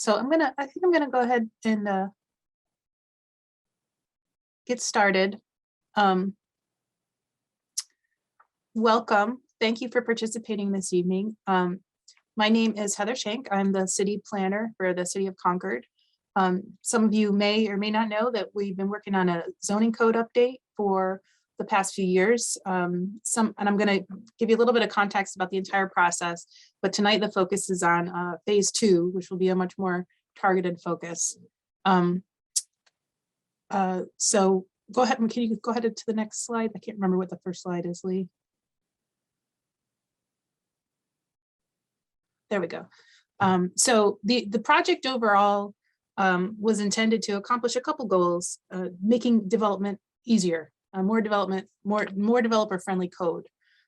So I think I'm gonna go ahead and get started. Welcome. Thank you for participating this evening. My name is Heather Shank. I'm the city planner for the city of Concord. Some of you may or may not know that we've been working on a zoning code update for the past few years. And I'm going to give you a little bit of context about the entire process, but tonight the focus is on phase 2, which will be a much more targeted focus. So go ahead, can you go ahead to the next slide? I can't remember what the first slide is, Lee. There we go. So the project overall was intended to accomplish a couple goals, making development easier, more developer-friendly code.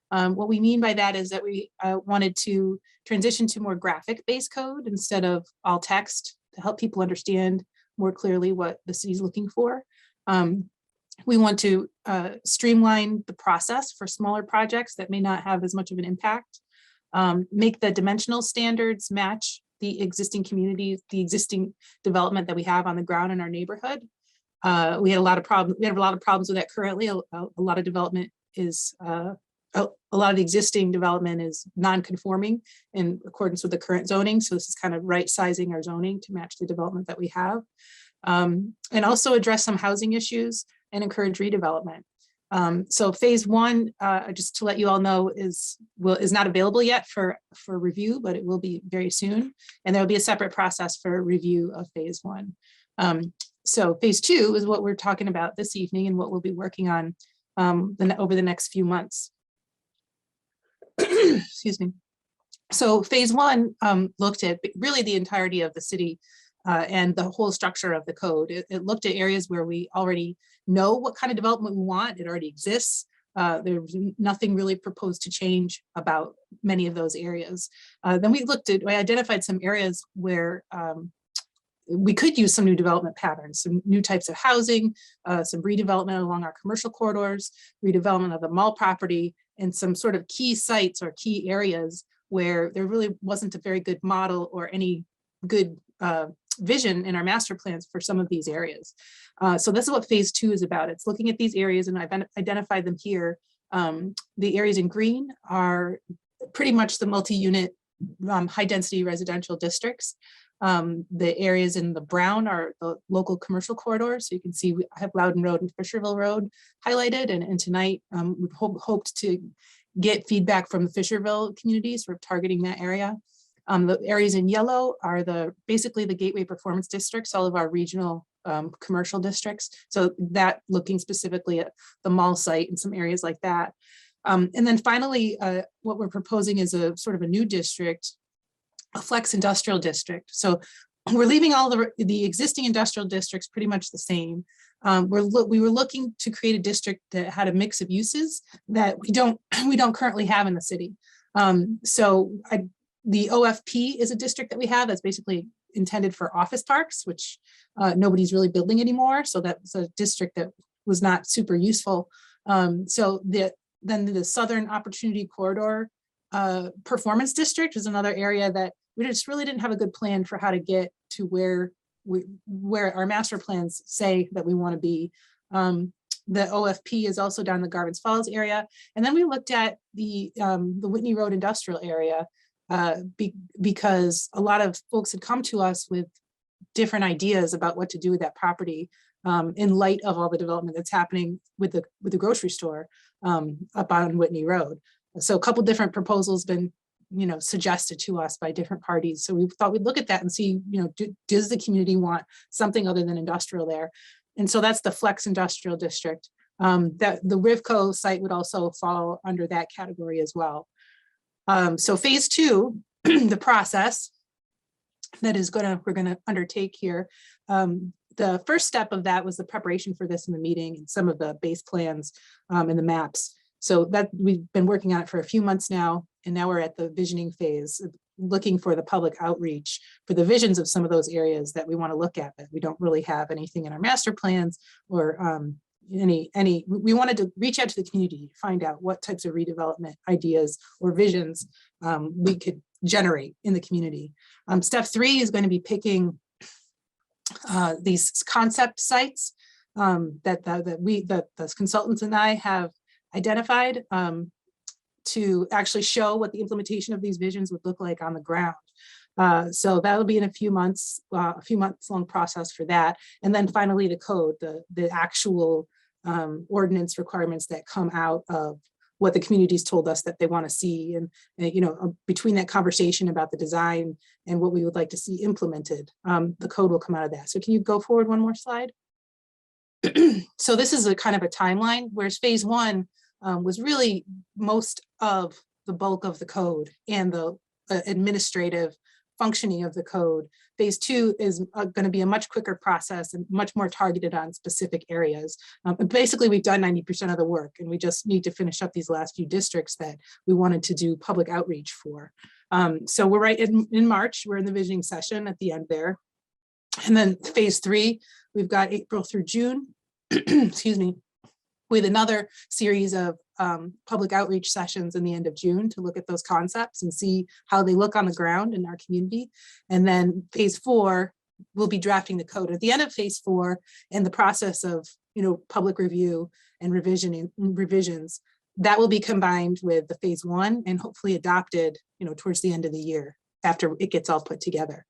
What we mean by that is that we wanted to transition to more graphic-based code instead of all text to help people understand more clearly what the city's looking for. We want to streamline the process for smaller projects that may not have as much of an impact. Make the dimensional standards match the existing communities, the existing development that we have on the ground in our neighborhood. We had a lot of problems. We have a lot of problems with that currently. A lot of development is a lot of the existing development is non-conforming in accordance with the current zoning. So this is kind of right sizing our zoning to match the development that we have, and also address some housing issues and encourage redevelopment. So phase 1, just to let you all know, is not available yet for review, but it will be very soon. And there'll be a separate process for review of phase 1. So phase 2 is what we're talking about this evening and what we'll be working on over the next few months. Excuse me. So phase 1 looked at really the entirety of the city and the whole structure of the code. It looked at areas where we already know what kind of development we want. It already exists. There's nothing really proposed to change about many of those areas. Then we identified some areas where we could use some new development patterns, some new types of housing, some redevelopment along our commercial corridors, redevelopment of the mall property, and some sort of key sites or key areas where there really wasn't a very good model or any good vision in our master plans for some of these areas. So this is what phase 2 is about. It's looking at these areas, and I've identified them here. The areas in green are pretty much the multi-unit high density residential districts. The areas in the brown are the local commercial corridors. So you can see I have Loudon Road and Fisherville Road highlighted, and tonight we've hoped to get feedback from the Fisherville communities for targeting that area. The areas in yellow are basically the gateway performance districts, all of our regional commercial districts. So that looking specifically at the mall site and some areas like that. And then finally, what we're proposing is a sort of a new district, a flex industrial district. So we're leaving all the existing industrial districts pretty much the same. We were looking to create a district that had a mix of uses that we don't currently have in the city. The OFP is a district that we have that's basically intended for office parks, which nobody's really building anymore. So that's a district that was not super useful. Then the Southern Opportunity Corridor Performance District is another area that we just really didn't have a good plan for how to get to where our master plans say that we want to be. The OFP is also down in the Garvin's Falls area. And then we looked at the Whitney Road industrial area, because a lot of folks had come to us with different ideas about what to do with that property in light of all the development that's happening with the grocery store up on Whitney Road. So a couple different proposals been suggested to us by different parties. So we thought we'd look at that and see, does the community want something other than industrial there? And so that's the flex industrial district. That the Rivco site would also fall under that category as well. So phase 2, the process that we're gonna undertake here. The first step of that was the preparation for this in the meeting and some of the base plans and the maps. So that we've been working on it for a few months now, and now we're at the visioning phase, looking for the public outreach for the visions of some of those areas that we want to look at, but we don't really have anything in our master plans or we wanted to reach out to the community to find out what types of redevelopment ideas or visions we generate in the community. Step 3 is going to be picking these concept sites that the consultants and I have identified to actually show what the implementation of these visions would look like on the ground. So that'll be in a few months long process for that. And then finally the code, the actual ordinance requirements that come out of what the community's told us that they want to see. And you know, between that conversation about the design and what we would like to see implemented, the code will come out of that. So can you go forward one more slide? So this is a kind of a timeline, whereas phase 1 was really most of the bulk of the code and the administrative functioning of the code. Phase 2 is going to be a much quicker process and much more targeted on specific areas. But basically, we've done 90% of the work, and we just need to finish up these last few districts that we wanted to do public outreach for. So we're right in March, we're in the visioning session at the end there. And then phase 3, we've got April through June, excuse me, with another series of public outreach sessions in the end of June to look at those concepts and see how they look on the ground in our community. And then phase 4, we'll be drafting the code. At the end of phase 4, and the process of, you know, public review and revisions, that will be combined with the phase 1 and hopefully adopted, you know, towards the end of the year after it gets all put together.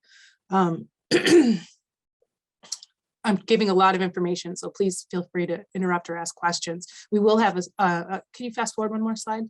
I'm giving a lot of information, so please feel free to interrupt or ask questions. We will have can you fast forward one more slide?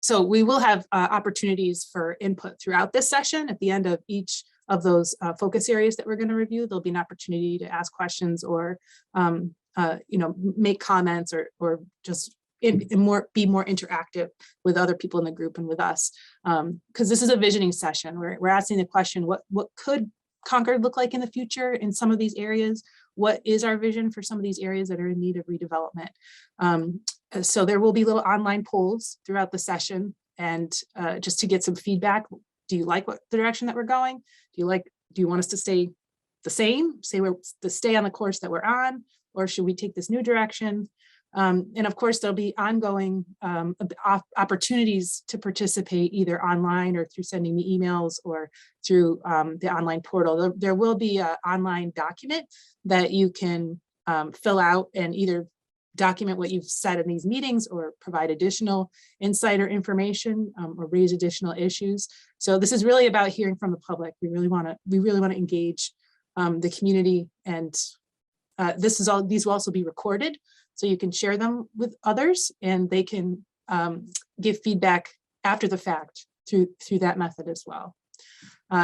So we will have opportunities for input throughout this session. At the end of each of those focus areas that we're going to review, there'll be an opportunity to ask questions or you know, make comments or just be more interactive with other people in the group and with us, because this is a visioning session. We're asking the question, what could Concord look like in the future in some of these areas? What is our vision for some of these areas that are in need of redevelopment? So there will be little online polls throughout the session, and just to get some feedback. Do you like the direction that we're going? Do you want us to stay the same? Stay on the course that we're on, or should we take this new direction? And of course, there'll be ongoing opportunities to participate either online or through sending me emails or through the online portal. There will be an online document that you can fill out and either document what you've said in these meetings or provide additional insight or information or raise additional issues. So this is really about hearing from the public. We really want to engage the community, and these will also be recorded, so you can share them with others and they can give feedback after the fact through that method as well.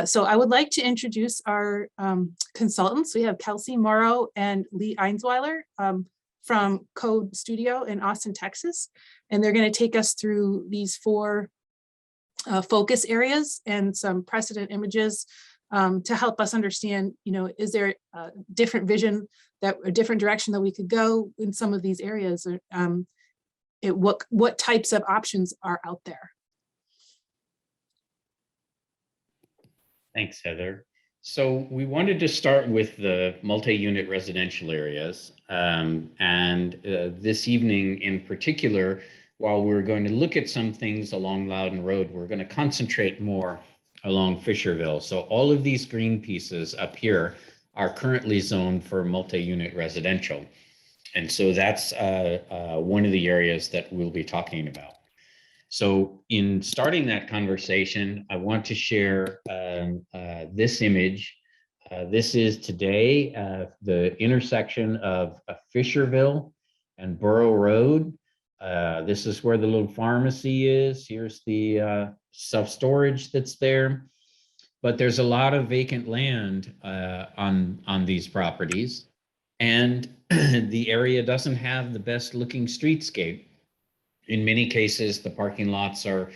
So I would like to introduce our consultants. We have Kelsey Morrow and Lee Einsweiler from Code Studio in Austin, Texas. And they're going to take us through these 4 focus areas and some precedent images to help us understand, you know, is there a different vision, a different direction that we could go in some of these areas? What types of options are out there? Thanks, Heather. So we wanted to start with the multi-unit residential areas. This evening in particular, while we're going to look at some things along Loudon Road, we're going to concentrate more along Fisherville. So all of these green pieces up here are currently zoned for multi-unit residential. And so that's one of the areas that we'll be talking about. So in starting that conversation, I want to share this image. This is today the intersection of Fisherville and Borough Road. This is where the little pharmacy is. Here's the self-storage that's there. But there's a lot of vacant land on these properties. And the area doesn't have the best looking streetscape. In many cases, the parking lots are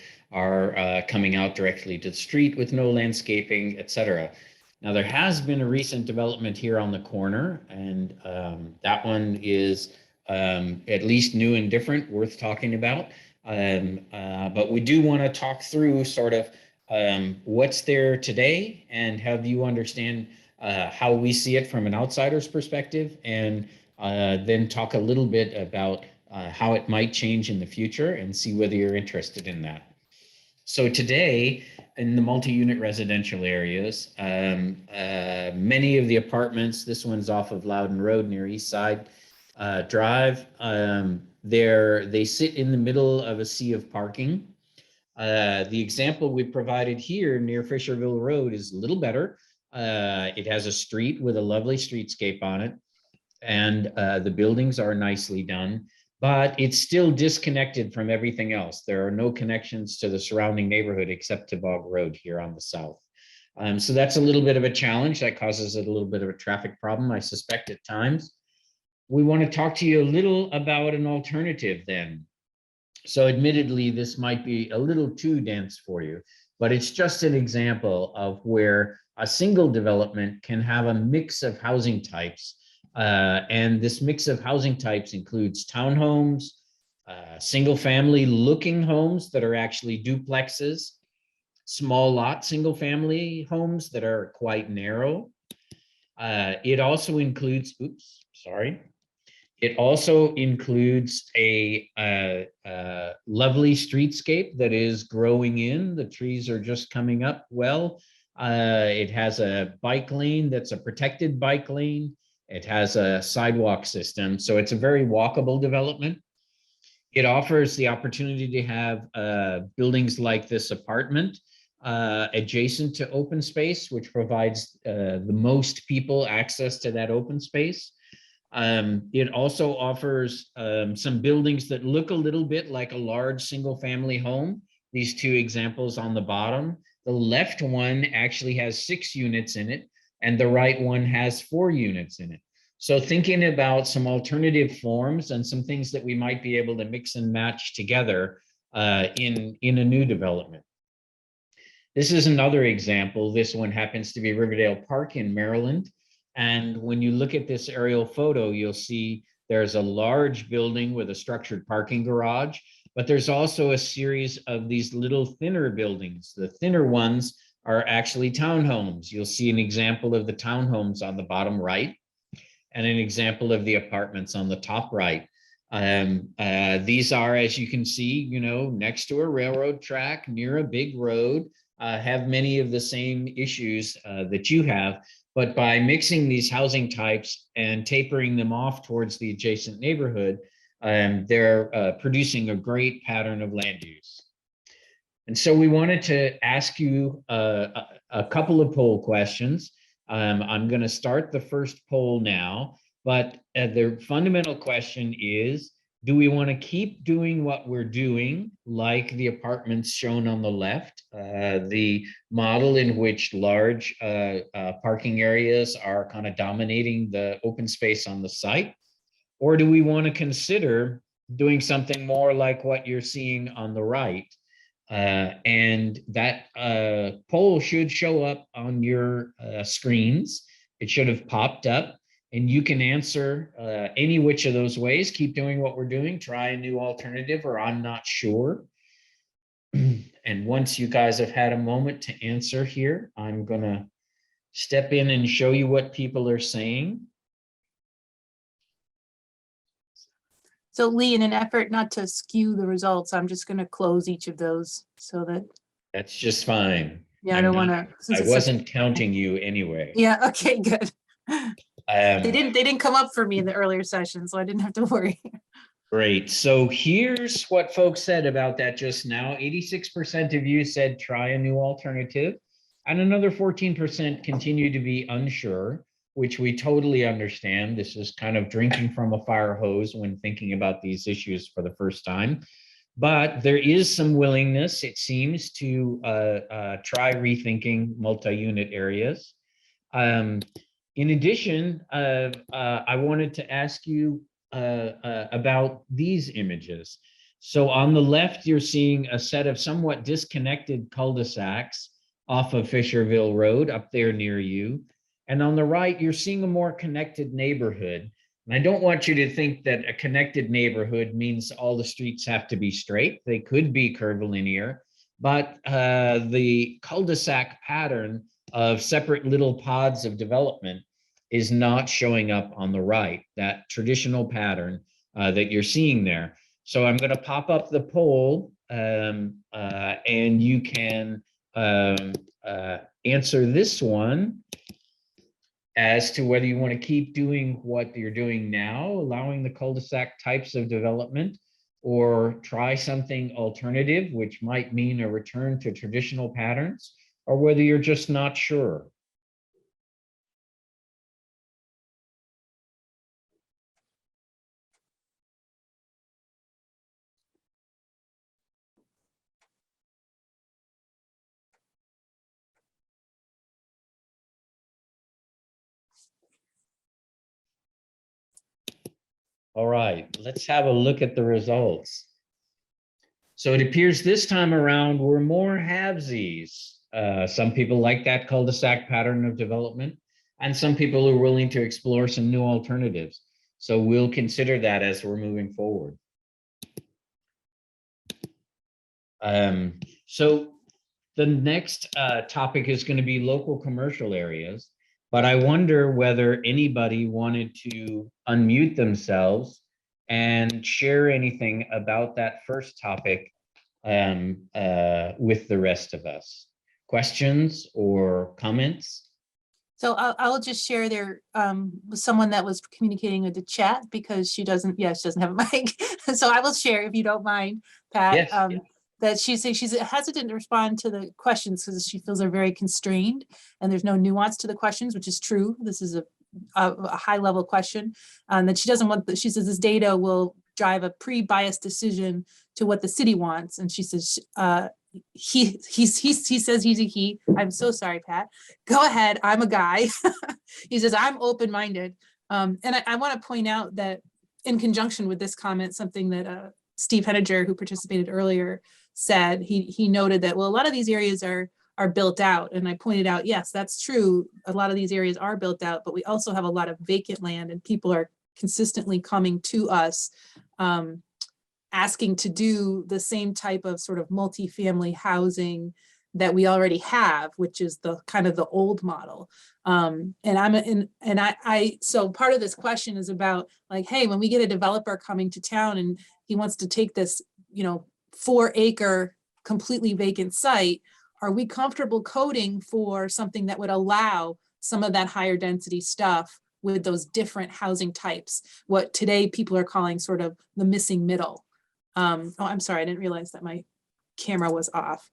coming out directly to the street with no landscaping, etc. Now, there has been a recent development here on the corner, and that one is at least new and different, worth talking about. But we do want to talk through sort of what's there today and have you understand how we see it from an outsider's perspective, and then talk a little bit about how it might change in the future and see whether you're interested in that. So today, in the multi-unit residential areas, many of the apartments, this one's off of Loudon Road near East Side Drive, they sit in the middle of a sea of parking. The example we provided here near Fisherville Road is a little better. It has a street with a lovely streetscape on it, and the buildings are nicely done, but it's still disconnected from everything else. There are no connections to the surrounding neighborhood except to Bog Road here on the south. So that's a little bit of a challenge. That causes it a little bit of a traffic problem, I suspect, at times. We want to talk to you a little about an alternative then. So admittedly, this might be a little too dense for you, but it's just an example of where a single development can have a mix of housing types. And this mix of housing types includes townhomes, single family looking homes that are actually duplexes, small lot single family homes that are quite narrow. It also includes, it also includes a lovely streetscape that is growing in. The trees are just coming up well. It has a bike lane that's a protected bike lane. It has a sidewalk system, so it's a very walkable development. It offers the opportunity to have buildings like this apartment adjacent to open space, which provides the most people access to that open space. It also offers some buildings that look a little bit like a large single family home. These two examples on the bottom. The left one actually has 6 units in it, and the right one has 4 units in it. So thinking about some alternative forms and some things that we might be able to mix and match together in a new development. This is another example. This one happens to be Riverdale Park in Maryland. And when you look at this aerial photo, you'll see there's a large building with a structured parking garage, but there's also a series of these little thinner buildings. The thinner ones are actually townhomes. You'll see an example of the townhomes on the bottom right and an example of the apartments on the top right. These are, as you can see, next to a railroad track, near a big road, have many of the same issues that you have. But by mixing these housing types and tapering them off towards the adjacent neighborhood, they're producing a great pattern of land use. And so we wanted to ask you a couple of poll questions. I'm going to start the first poll now, but the fundamental question is, do we want to keep doing what we're doing, like the apartments shown on the left, the model in which large parking areas are kind of dominating the open space on the site? Or do we want to consider doing something more like what you're seeing on the right? And that poll should show up on your screens. It should have popped up. And you can answer any which of those ways. Keep doing what we're doing, try a new alternative, or I'm not sure. And once you guys have had a moment to answer here, I'm gonna step in and show you what people are saying. So Lee, in an effort not to skew the results, I'm just gonna close each of those so that. That's just fine. Yeah, I don't wanna. I wasn't counting you anyway. Yeah, okay, good. They didn't come up for me in the earlier session, so I didn't have to worry. Great. So here's what folks said about that just now. 86% of you said try a new alternative, and another 14% continue to be unsure, which we totally understand. This is kind of drinking from a fire hose when thinking about these issues for the first time. But there is some willingness, it seems, to try rethinking multi-unit areas. In addition, I wanted to ask you about these images. So on the left, you're seeing a set of somewhat disconnected cul-de-sacs off of Fisherville Road up there near you. And on the right, you're seeing a more connected neighborhood. And I don't want you to think that a connected neighborhood means all the streets have to be straight. They could be curvilinear, but the cul-de-sac pattern of separate little pods of development is not showing up on the right, that traditional pattern that you're seeing there. So I'm going to pop up the poll and you can answer this one as to whether you want to keep doing what you're doing now, allowing the cul-de-sac types of development, or try something alternative, which might mean a return to traditional patterns, or whether you're just not sure. All right, let's have a look at the results. So it appears this time around we're more halvesies. Some people like that cul-de-sac pattern of development, and some people are willing to explore some new alternatives. So we'll consider that as we're moving forward. So the next topic is going to be local commercial areas, but I wonder whether anybody wanted to unmute themselves and share anything about that first topic with the rest of us. Questions or comments? So I'll just share there with someone that was communicating with the chat because she doesn't have a mic. So I will share if you don't mind, Pat. Yes. That she's hesitant to respond to the questions because she feels they're very constrained and there's no nuance to the questions, which is true. This is a high level question. That she doesn't want, she says this data will drive a pre-biased decision to what the city wants. And she says, he says he's a he. I'm so sorry, Pat. Go ahead. I'm a guy. He says, I'm open-minded. And I want to point out that in conjunction with this comment, something that Steve Henninger, who participated earlier, said, he noted that, well, a lot of these areas are built out. And I pointed out, yes, that's true. A lot of these areas are built out, but we also have a lot of vacant land and people are consistently coming to us asking to do the same type of sort of multifamily housing that we already have, which is the kind of the old model. So part of this question is about like, hey, when we get a developer coming to town and he wants to take this, 4-acre completely vacant site, are we comfortable coding for something that would allow some of that higher density stuff with those different housing types, what today people are calling sort of the missing middle? Oh, I'm sorry, I didn't realize that my camera was off.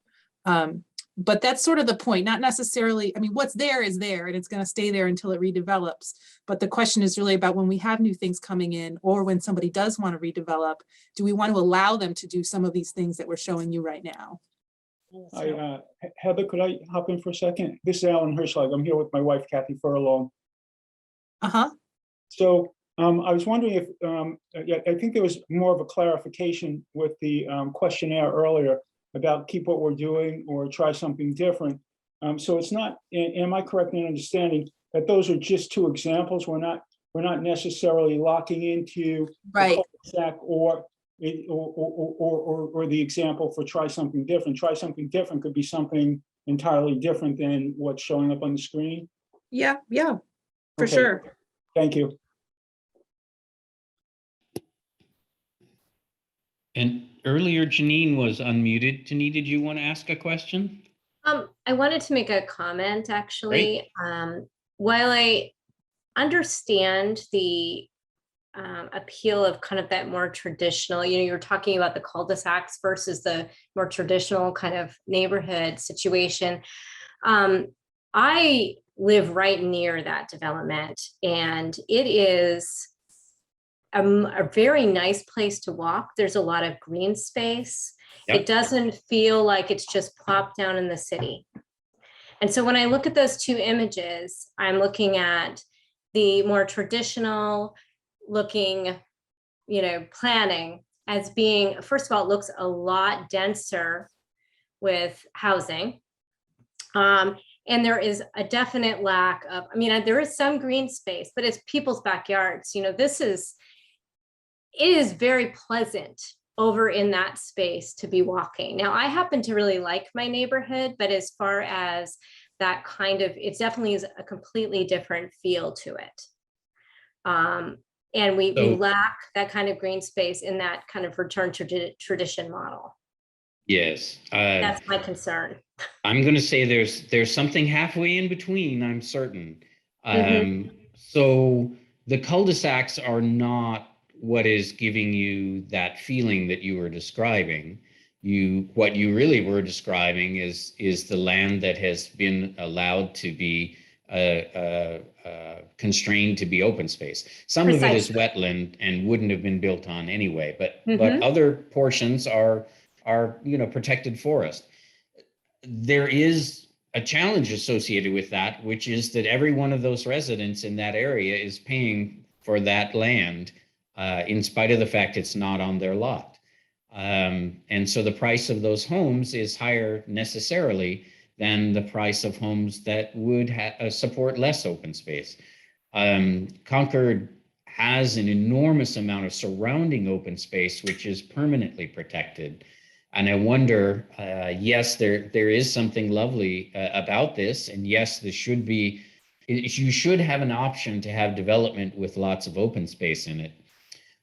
But that's sort of the point, not necessarily, I mean, what's there is there and it's going to stay there until it redevelops. But the question is really about when we have new things coming in or when somebody does want to redevelop, do we want to allow them to do some of these things that we're showing you right now? Heather, could I hop in for a second? This is Alan Hirschlag. I'm here with my wife, Kathy Furlong. So I was wondering if, I think there was more of a clarification with the questionnaire earlier about keep what we're doing or try something different. So it's not, am I correct in understanding that those are just two examples? We're not necessarily locking into right or the example for try something different. Try something different could be something entirely different than what's showing up on the screen. Yeah, for Okay. sure. Thank you. And earlier, Janine was unmuted. Janine, did you want to ask a question? I wanted to make a comment, actually. While I understand the appeal of kind of that more traditional, you were talking about the cul-de-sacs versus the more traditional kind of neighborhood situation. I live right near that development, and it is a very nice place to walk. There's a lot of green space. Yep. It doesn't feel like it's just plopped down in the city. And so when I look at those two images, I'm looking at the more traditional looking, planning as being, first of all, it looks a lot denser with housing. And there is a definite lack of, there is some green space, but it's people's backyards. It is very pleasant over in that space to be walking. Now, I happen to really like my neighborhood, but as far as that kind of, it definitely is a completely different feel to it. And we lack that kind of green space in that kind of return to tradition model. Yes. That's my concern. I'm going to say there's something halfway in between, I'm certain. So the cul-de-sacs are not what is giving you that feeling that you were describing. What you really were describing is the land that has been allowed to be constrained to be open space. Some of it is wetland and wouldn't have been built on anyway, but other portions are protected forest. There is a challenge associated with that, which is that every one of those residents in that area is paying for that land in spite of the fact it's not on their lot. And so the price of those homes is higher necessarily than the price of homes that would support less open space. Concord has an enormous amount of surrounding open space, which is permanently protected. And I wonder, yes, there is something lovely about this. And yes, this should be, you should have an option to have development with lots of open space in it.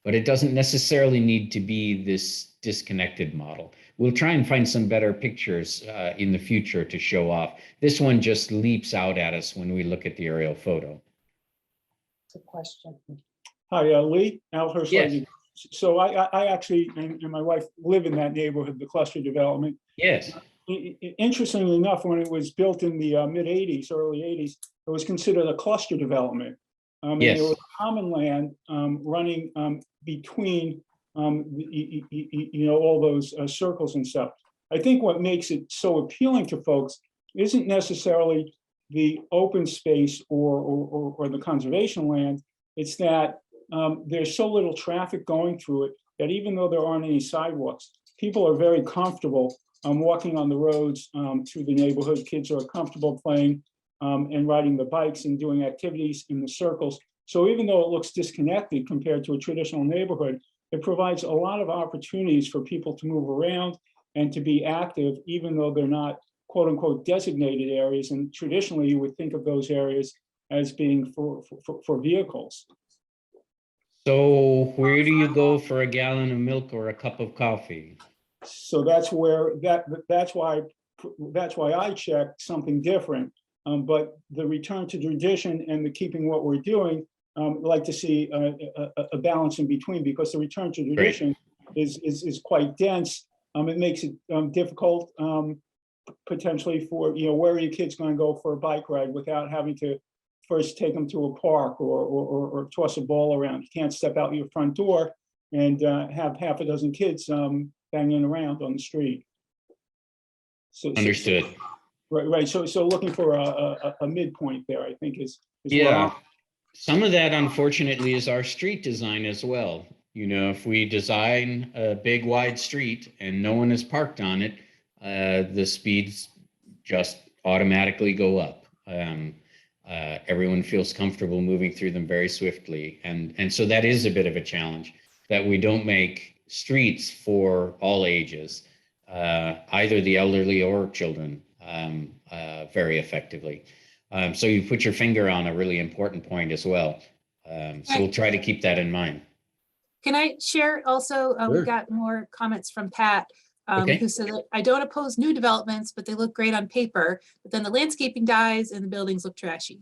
But it doesn't necessarily need to be this disconnected model. We'll try and find some better pictures in the future to show off. This one just leaps out at us when we look at the aerial photo. It's a question. Hi, Lee, Al Hirsch. Yes. So I actually, and my wife live in that neighborhood, the cluster development. Yes. Interestingly enough, when it was built in the mid 80s, early 80s, it was considered a cluster development. And Yes. there was common land running between, all those circles and stuff. I think what makes it so appealing to folks isn't necessarily the open space or the conservation land. It's that there's so little traffic going through it that even though there aren't any sidewalks, people are very comfortable walking on the roads through the neighborhood. Kids are comfortable playing and riding the bikes and doing activities in the circles. So even though it looks disconnected compared to a traditional neighborhood, it provides a lot of opportunities for people to move around and to be active, even though they're not quote unquote designated areas. And traditionally you would think of those areas as being for vehicles. So where do you go for a gallon of milk or a cup of coffee? So that's where that's why I checked something different. But the return to tradition and the keeping what we're doing, I'd like to see a balance in between, because the return to tradition is quite dense. It makes it difficult potentially for, where are your kids going to go for a bike ride without having to first take them to a park or toss a ball around. You can't step out your front door and have half a dozen kids banging around on the street. So, Understood. Right. So looking for a midpoint there, I think is Yeah. well. Some of that, unfortunately, is our street design as well. If we design a big wide street and no one is parked on it, the speeds just automatically go up. Everyone feels comfortable moving through them very swiftly. And so that is a bit of a challenge, that we don't make streets for all ages, either the elderly or children, very effectively. So you put your finger on a really important point as well. So we'll try to keep that in mind. Can I share also, Sure. we got more comments from Pat, Okay. who said that I don't oppose new developments, but they look great on paper, but then the landscaping dies and the buildings look trashy.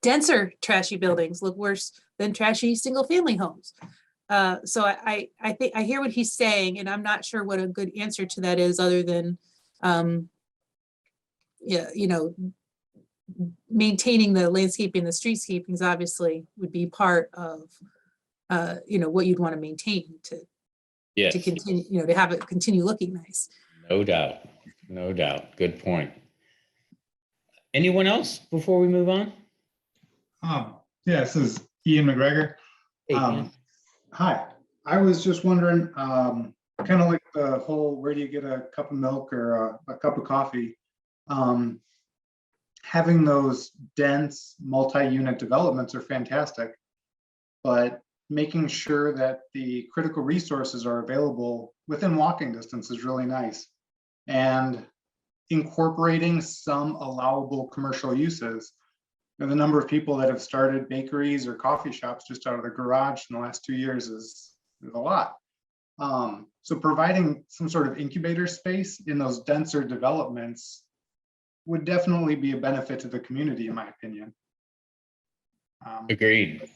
Denser trashy buildings look worse than trashy single family homes. So I think I hear what he's saying, and I'm not sure what a good answer to that is, other than maintaining the landscaping, the streetscaping obviously would be part of what you'd want to maintain to continue, to have it continue looking nice. No doubt. No doubt. Good point. Anyone else before we move on? Yeah, this is Ian McGregor. Hey, Ian. Hi, I was just wondering, kind of like the whole, where do you get a cup of milk or a cup of coffee? Having those dense multi-unit developments are fantastic, but making sure that the critical resources are available within walking distance is really nice. And incorporating some allowable commercial uses. The number of people that have started bakeries or coffee shops just out of the garage in the last 2 years is a lot. So providing some sort of incubator space in those denser developments would definitely be a benefit to the community, in my opinion. Agreed.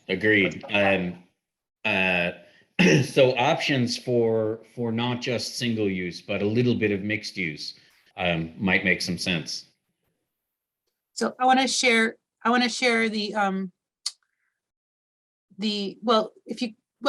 So options for not just single use, but a little bit of mixed use might make some sense. So I want to share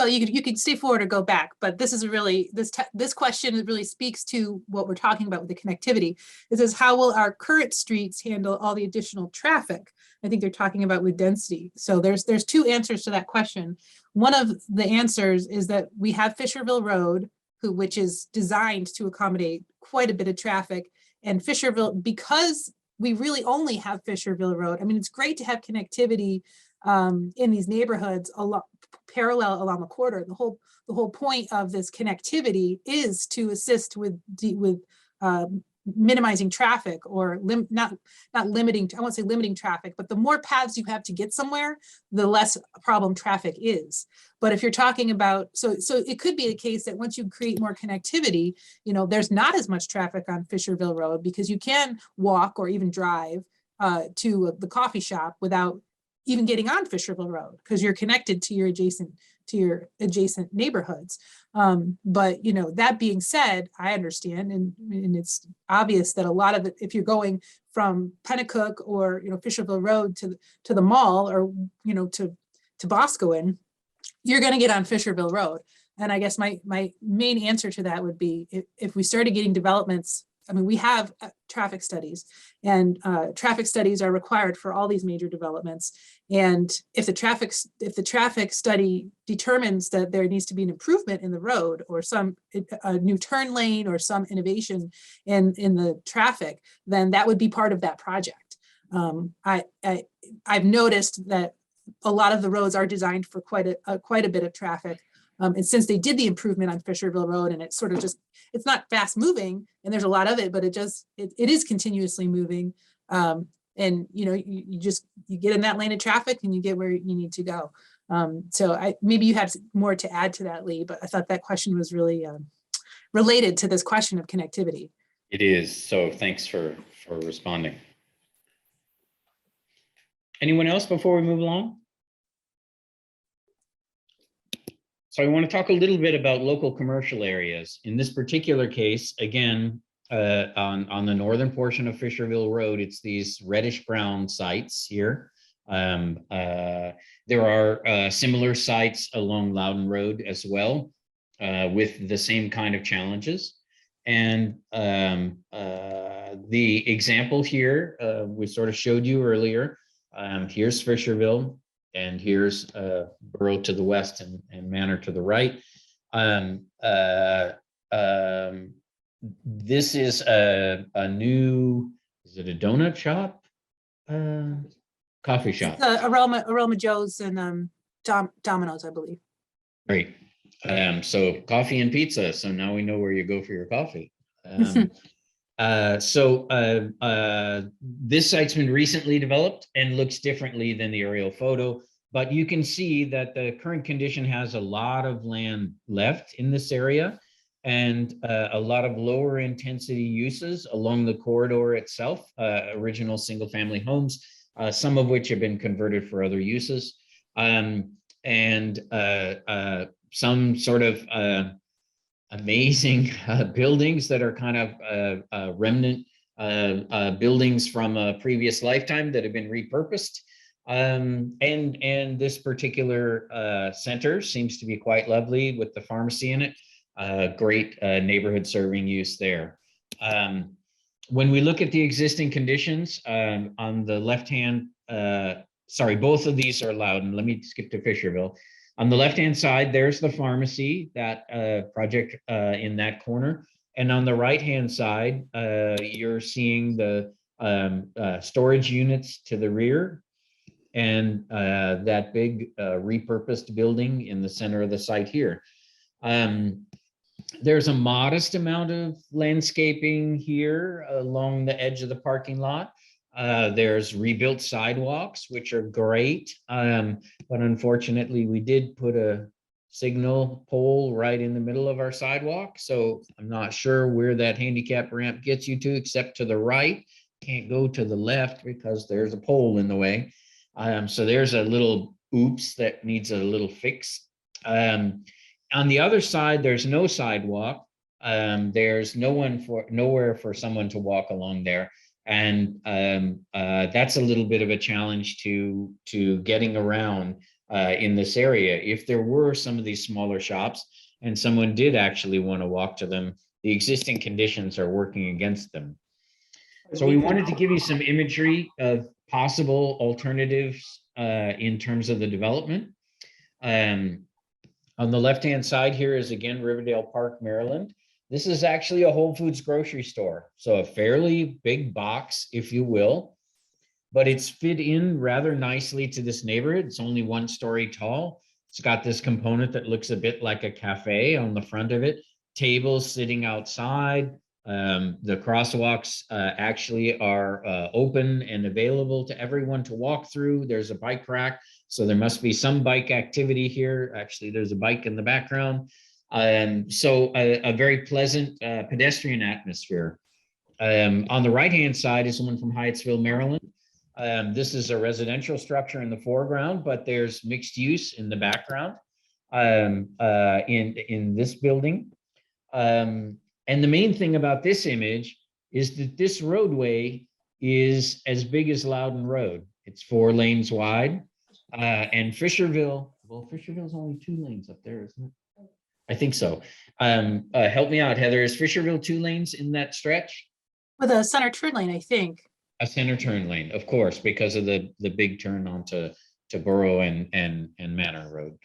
you could stay forward or go back, but this is really, this question really speaks to what we're talking about with the connectivity. It says, how will our current streets handle all the additional traffic? I think they're talking about with density. So there's two answers to that question. One of the answers is that we have Fisherville Road, which is designed to accommodate quite a bit of traffic, and Fisherville, because we really only have Fisherville Road. I mean, it's great to have connectivity in these neighborhoods parallel along the corridor. The whole point of this connectivity is to assist with minimizing traffic, or not limiting. I won't say limiting traffic, but the more paths you have to get somewhere, the less problem traffic is. But if you're talking about, so it could be the case that once you create more connectivity, there's not as much traffic on Fisherville Road, because you can walk or even drive to the coffee shop without even getting on Fisherville Road, because you're connected to your adjacent neighborhoods. But that being said, I understand, and it's obvious that a lot of it, if you're going from Pennacook or Fisherville Road to the mall, or to Boscawen, you're going to get on Fisherville Road. And I guess my main answer to that would be, if we started getting developments. I mean, we have traffic studies, and traffic studies are required for all these major developments. And if the traffic study determines that there needs to be an improvement in the road, or a new turn lane, or some innovation in the traffic, then that would be part of that project. I've noticed that a lot of the roads are designed for quite a bit of traffic. And since they did the improvement on Fisherville Road, and it's sort of just, it's not fast moving, and there's a lot of it, but it is continuously moving. And you get in that lane of traffic and you get where you need to go. So maybe you have more to add to that, Lee, but I thought that question was really related to this question of connectivity. It is. So thanks for responding. Anyone else before we move along? So I want to talk a little bit about local commercial areas. In this particular case, again, on the northern portion of Fisherville Road, it's these reddish brown sites here. There are similar sites along Loudon Road as well, with the same kind of challenges. And the example here, we sort of showed you earlier, here's Fisherville, and here's Borough to the west and Manor to the right. This is a new, is it a donut shop? Coffee shop. Aroma Joe's and Domino's, I believe. Great. So coffee and pizza. So now we know where you go for your coffee. This site's been recently developed and looks differently than the aerial photo, but you can see that the current condition has a lot of land left in this area, and a lot of lower intensity uses along the corridor itself, original single family homes, some of which have been converted for other uses, and some sort of amazing buildings that are kind of remnant buildings from a previous lifetime that have been repurposed. And this particular center seems to be quite lovely with the pharmacy in it. Great neighborhood serving use there. When we look at the existing conditions on the left hand, sorry, both of these are Loudon. Let me skip to Fisherville. On the left-hand side, there's the pharmacy, that project in that corner. And on the right-hand side, you're seeing the storage units to the rear, and that big repurposed building in the center of the site here. There's a modest amount of landscaping here along the edge of the parking lot. There's rebuilt sidewalks, which are great, but unfortunately we did put a signal pole right in the middle of our sidewalk. So I'm not sure where that handicap ramp gets you to, except to the right. Can't go to the left because there's a pole in the way. So there's a little oops that needs a little fix. On the other side, there's no sidewalk. There's nowhere for someone to walk along there. And that's a little bit of a challenge to getting around in this area. If there were some of these smaller shops and someone did actually want to walk to them, the existing conditions are working against them. So we wanted to give you some imagery of possible alternatives in terms of the development. On the left-hand side here is again Riverdale Park, Maryland. This is actually a Whole Foods grocery store. So a fairly big box, if you will, but it's fit in rather nicely to this neighborhood. It's only 1 story tall. It's got this component that looks a bit like a cafe on the front of it, tables sitting outside. The crosswalks actually are open and available to everyone to walk through. There's a bike rack, so there must be some bike activity here. Actually, there's a bike in the background. So a very pleasant pedestrian atmosphere. On the right-hand side is someone from Hyattsville, Maryland. This is a residential structure in the foreground, but there's mixed use in the background in this building. And the main thing about this image is that this roadway is as big as Loudon Road. It's 4 lanes wide. And Fisherville, well, Fisherville's only 2 lanes up there, isn't it? I think so. Help me out, Heather. Is Fisherville 2 lanes in that stretch? With a center turn lane, I think. A center turn lane, of course, because of the big turn onto Borough and Manor Road.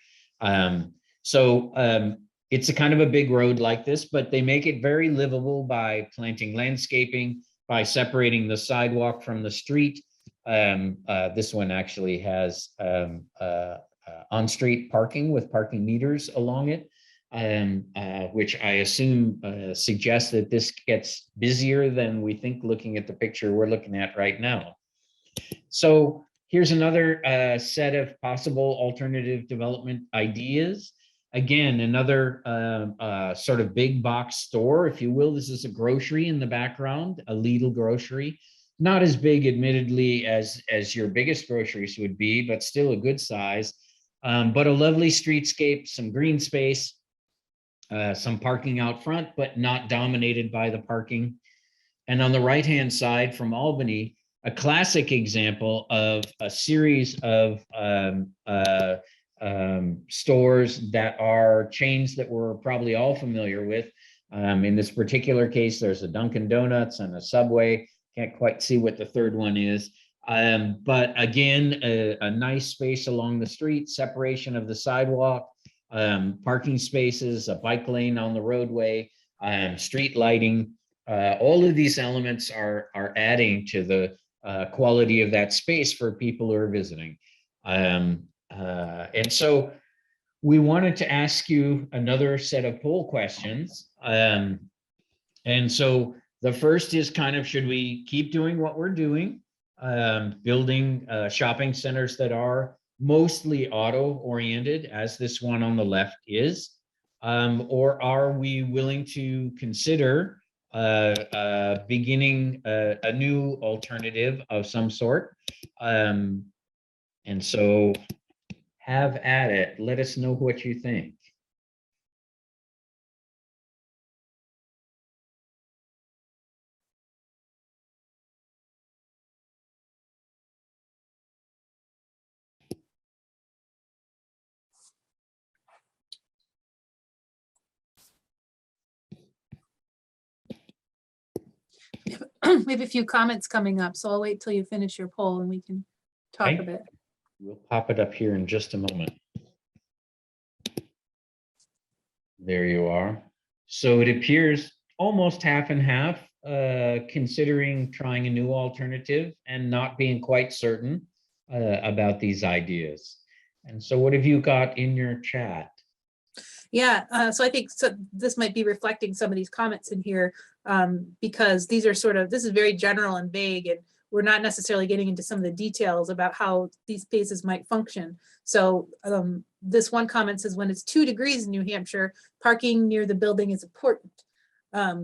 It's a kind of a big road like this, but they make it very livable by planting landscaping, by separating the sidewalk from the street. This one actually has on-street parking with parking meters along it, which I assume suggests that this gets busier than we think looking at the picture we're looking at right now. So here's another set of possible alternative development ideas. Again, another sort of big box store, if you will. This is a grocery in the background, a Lidl grocery. Not as big, admittedly, as your biggest groceries would be, but still a good size. But a lovely streetscape, some green space, some parking out front, but not dominated by the parking. And on the right-hand side from Albany, a classic example of a series of stores that are chains that we're probably all familiar with. In this particular case, there's a Dunkin' Donuts and a Subway. Can't quite see what the third one is. But again, a nice space along the street, separation of the sidewalk, parking spaces, a bike lane on the roadway, street lighting. All of these elements are adding to the quality of that space for people who are visiting. And so we wanted to ask you another set of poll questions. And so the first is kind of, should we keep doing what we're doing, building shopping centers that are mostly auto-oriented, as this one on the left is, or are we willing to consider beginning a new alternative of some sort? And so have at it. Let us know what you think. We have a few comments coming up, so I'll wait till you finish your poll and we can talk Okay. a bit. We'll pop it up here in just a moment. There you are. So it appears almost half and half, considering trying a new alternative and not being quite certain about these ideas. And so what have you got in your chat? Yeah, so I think this might be reflecting some of these comments in here, because these are this is very general and vague, and we're not necessarily getting into some of the details about how these spaces might function. So this one comment says, when it's 2 degrees in New Hampshire, parking near the building is important.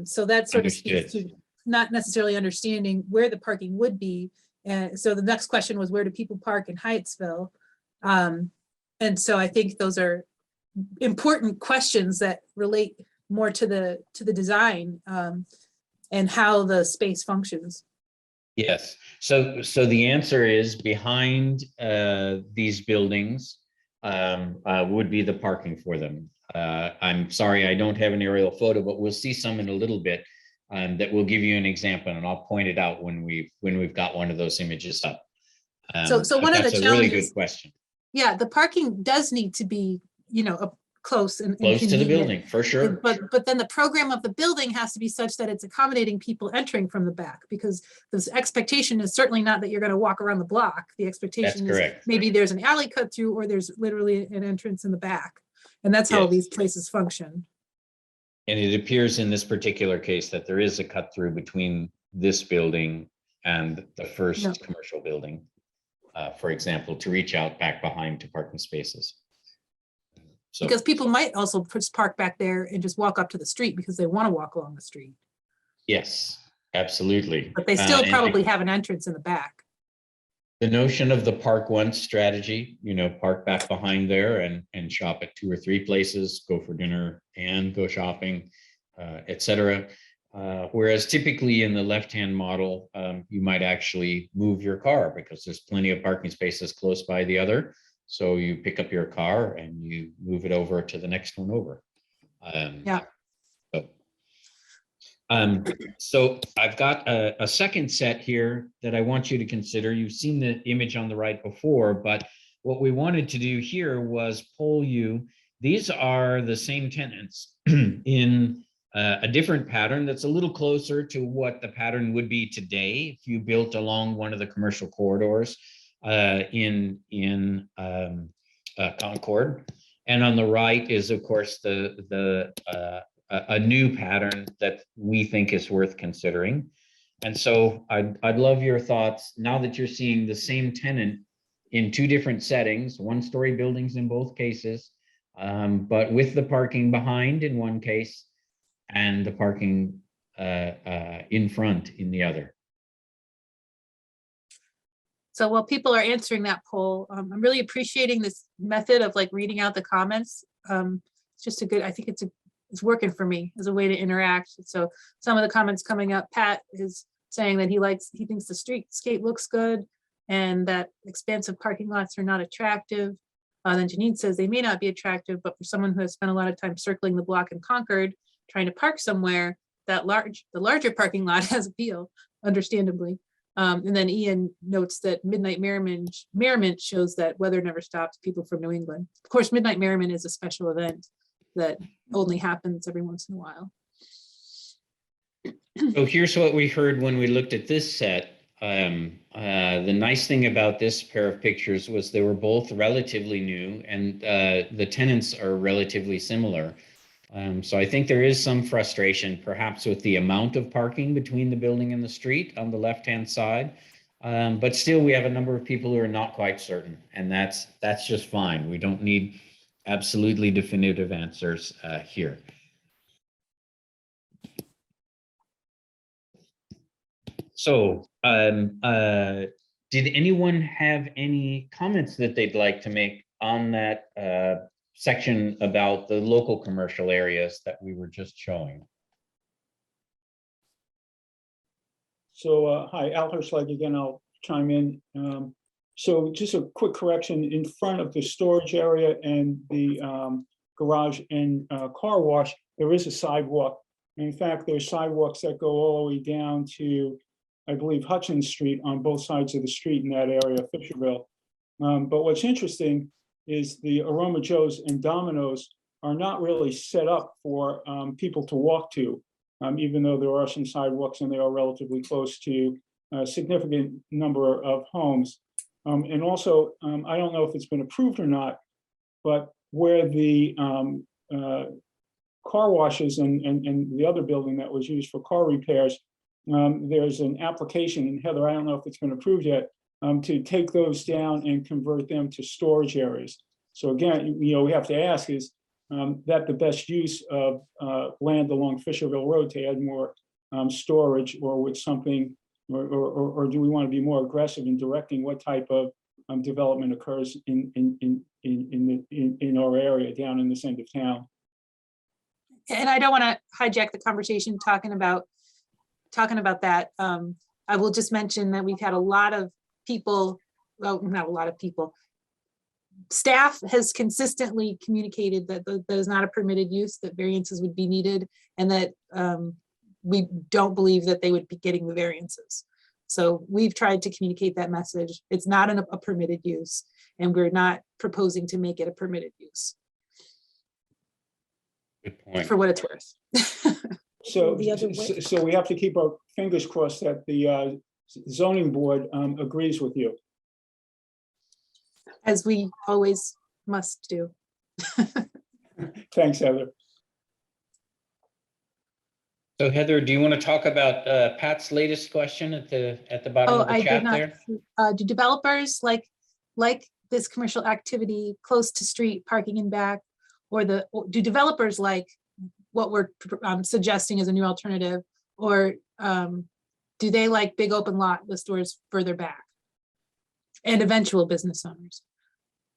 So that sort of speaks to not necessarily understanding where the parking would be. And so the next question was, where do people park in Hyattsville? And so I think those are important questions that relate more to the design and how the space functions. Yes. So the answer is behind these buildings would be the parking for them. I'm sorry, I don't have an aerial photo, but we'll see some in a little bit that will give you an example, and I'll point it out when we've got one of those images up. So one of the that's a really challenges, good question. Yeah, the parking does need to be, close and Close to the convenient. building, for sure. But then the program of the building has to be such that it's accommodating people entering from the back, because the expectation is certainly not that you're going to walk around the block. The expectation is correct. maybe there's an alley cut through, or there's literally an entrance in the back. And that's how Yes. these places function. And it appears in this particular case that there is a cut through between this building and the first Yeah. commercial building, for example, to reach out back behind to parking spaces. So, Because people might also just park back there and just walk up to the street because they want to walk along the street. yes, absolutely. But they still And probably have an entrance in the back. the notion of the park once strategy, park back behind there and shop at 2 or 3 places, go for dinner and go shopping, etc. Whereas typically in the left-hand model, you might actually move your car because there's plenty of parking spaces close by the other. So you pick up your car and you move it over to the next one over. Yeah. So I've got a second set here that I want you to consider. You've seen the image on the right before, but what we wanted to do here was poll you. These are the same tenants in a different pattern that's a little closer to what the pattern would be today if you built along one of the commercial corridors in Concord. And on the right is, of course, a new pattern that we think is worth considering. And so I'd love your thoughts now that you're seeing the same tenant in 2 different settings, 1-story buildings in both cases, but with the parking behind in one case and the parking in front in the other. So while people are answering that poll, I'm really appreciating this method of like reading out the comments. It's just I think it's working for me as a way to interact. So some of the comments coming up, Pat is saying that he thinks the streetscape looks good and that expansive parking lots are not attractive. Then Janine says they may not be attractive, but for someone who has spent a lot of time circling the block in Concord, trying to park somewhere, the larger parking lot has appeal, understandably. And then Ian notes that Midnight Merriment shows that weather never stops people from New England. Of course, Midnight Merriment is a special event that only happens every once in a while. So here's what we heard when we looked at this set. The nice thing about this pair of pictures was they were both relatively new and the tenants are relatively similar. So I think there is some frustration perhaps with the amount of parking between the building and the street on the left-hand side. But still we have a number of people who are not quite certain, and that's just fine. We don't need absolutely definitive answers here. So did anyone have any comments that they'd like to make on that section about the local commercial areas that we were just showing? So, hi, Al Hirschlag again, I'll chime in. So just a quick correction, in front of the storage area and the garage and car wash, there is a sidewalk. In fact, there's sidewalks that go all the way down to, I believe, Hutchins Street on both sides of the street in that area, Fisherville. But what's interesting is the Aroma Joe's and Domino's are not really set up for people to walk to, even though there are some sidewalks and they are relatively close to a significant number of homes. And also, I don't know if it's been approved or not, but where the car washes and the other building that was used for car repairs, there's an application, and Heather, I don't know if it's been approved yet, to take those down and convert them to storage areas. So again, we have to ask, is that the best use of land along Fisherville Road to add more storage, or would something, or do we want to be more aggressive in directing what type of development occurs in our area down in this end of town? And I don't want to hijack the conversation talking about that. I will just mention that we've had a lot of people, well, not a lot of people, staff has consistently communicated that that is not a permitted use, that variances would be needed, and that we don't believe that they would be getting the variances. So we've tried to communicate that message. It's not a permitted use, and we're not proposing to make it a permitted use. Good point. For what it's worth. So, The other way. so we have to keep our fingers crossed that the zoning board agrees with you. As we always must do. Thanks, Heather. Oh, So Heather, do you want to talk about Pat's latest question at the bottom of the I did chat not. there? Do developers like this commercial activity close to street parking in back, or do developers like what we're suggesting as a new alternative, or do they like big open lot with stores further back and eventual business owners?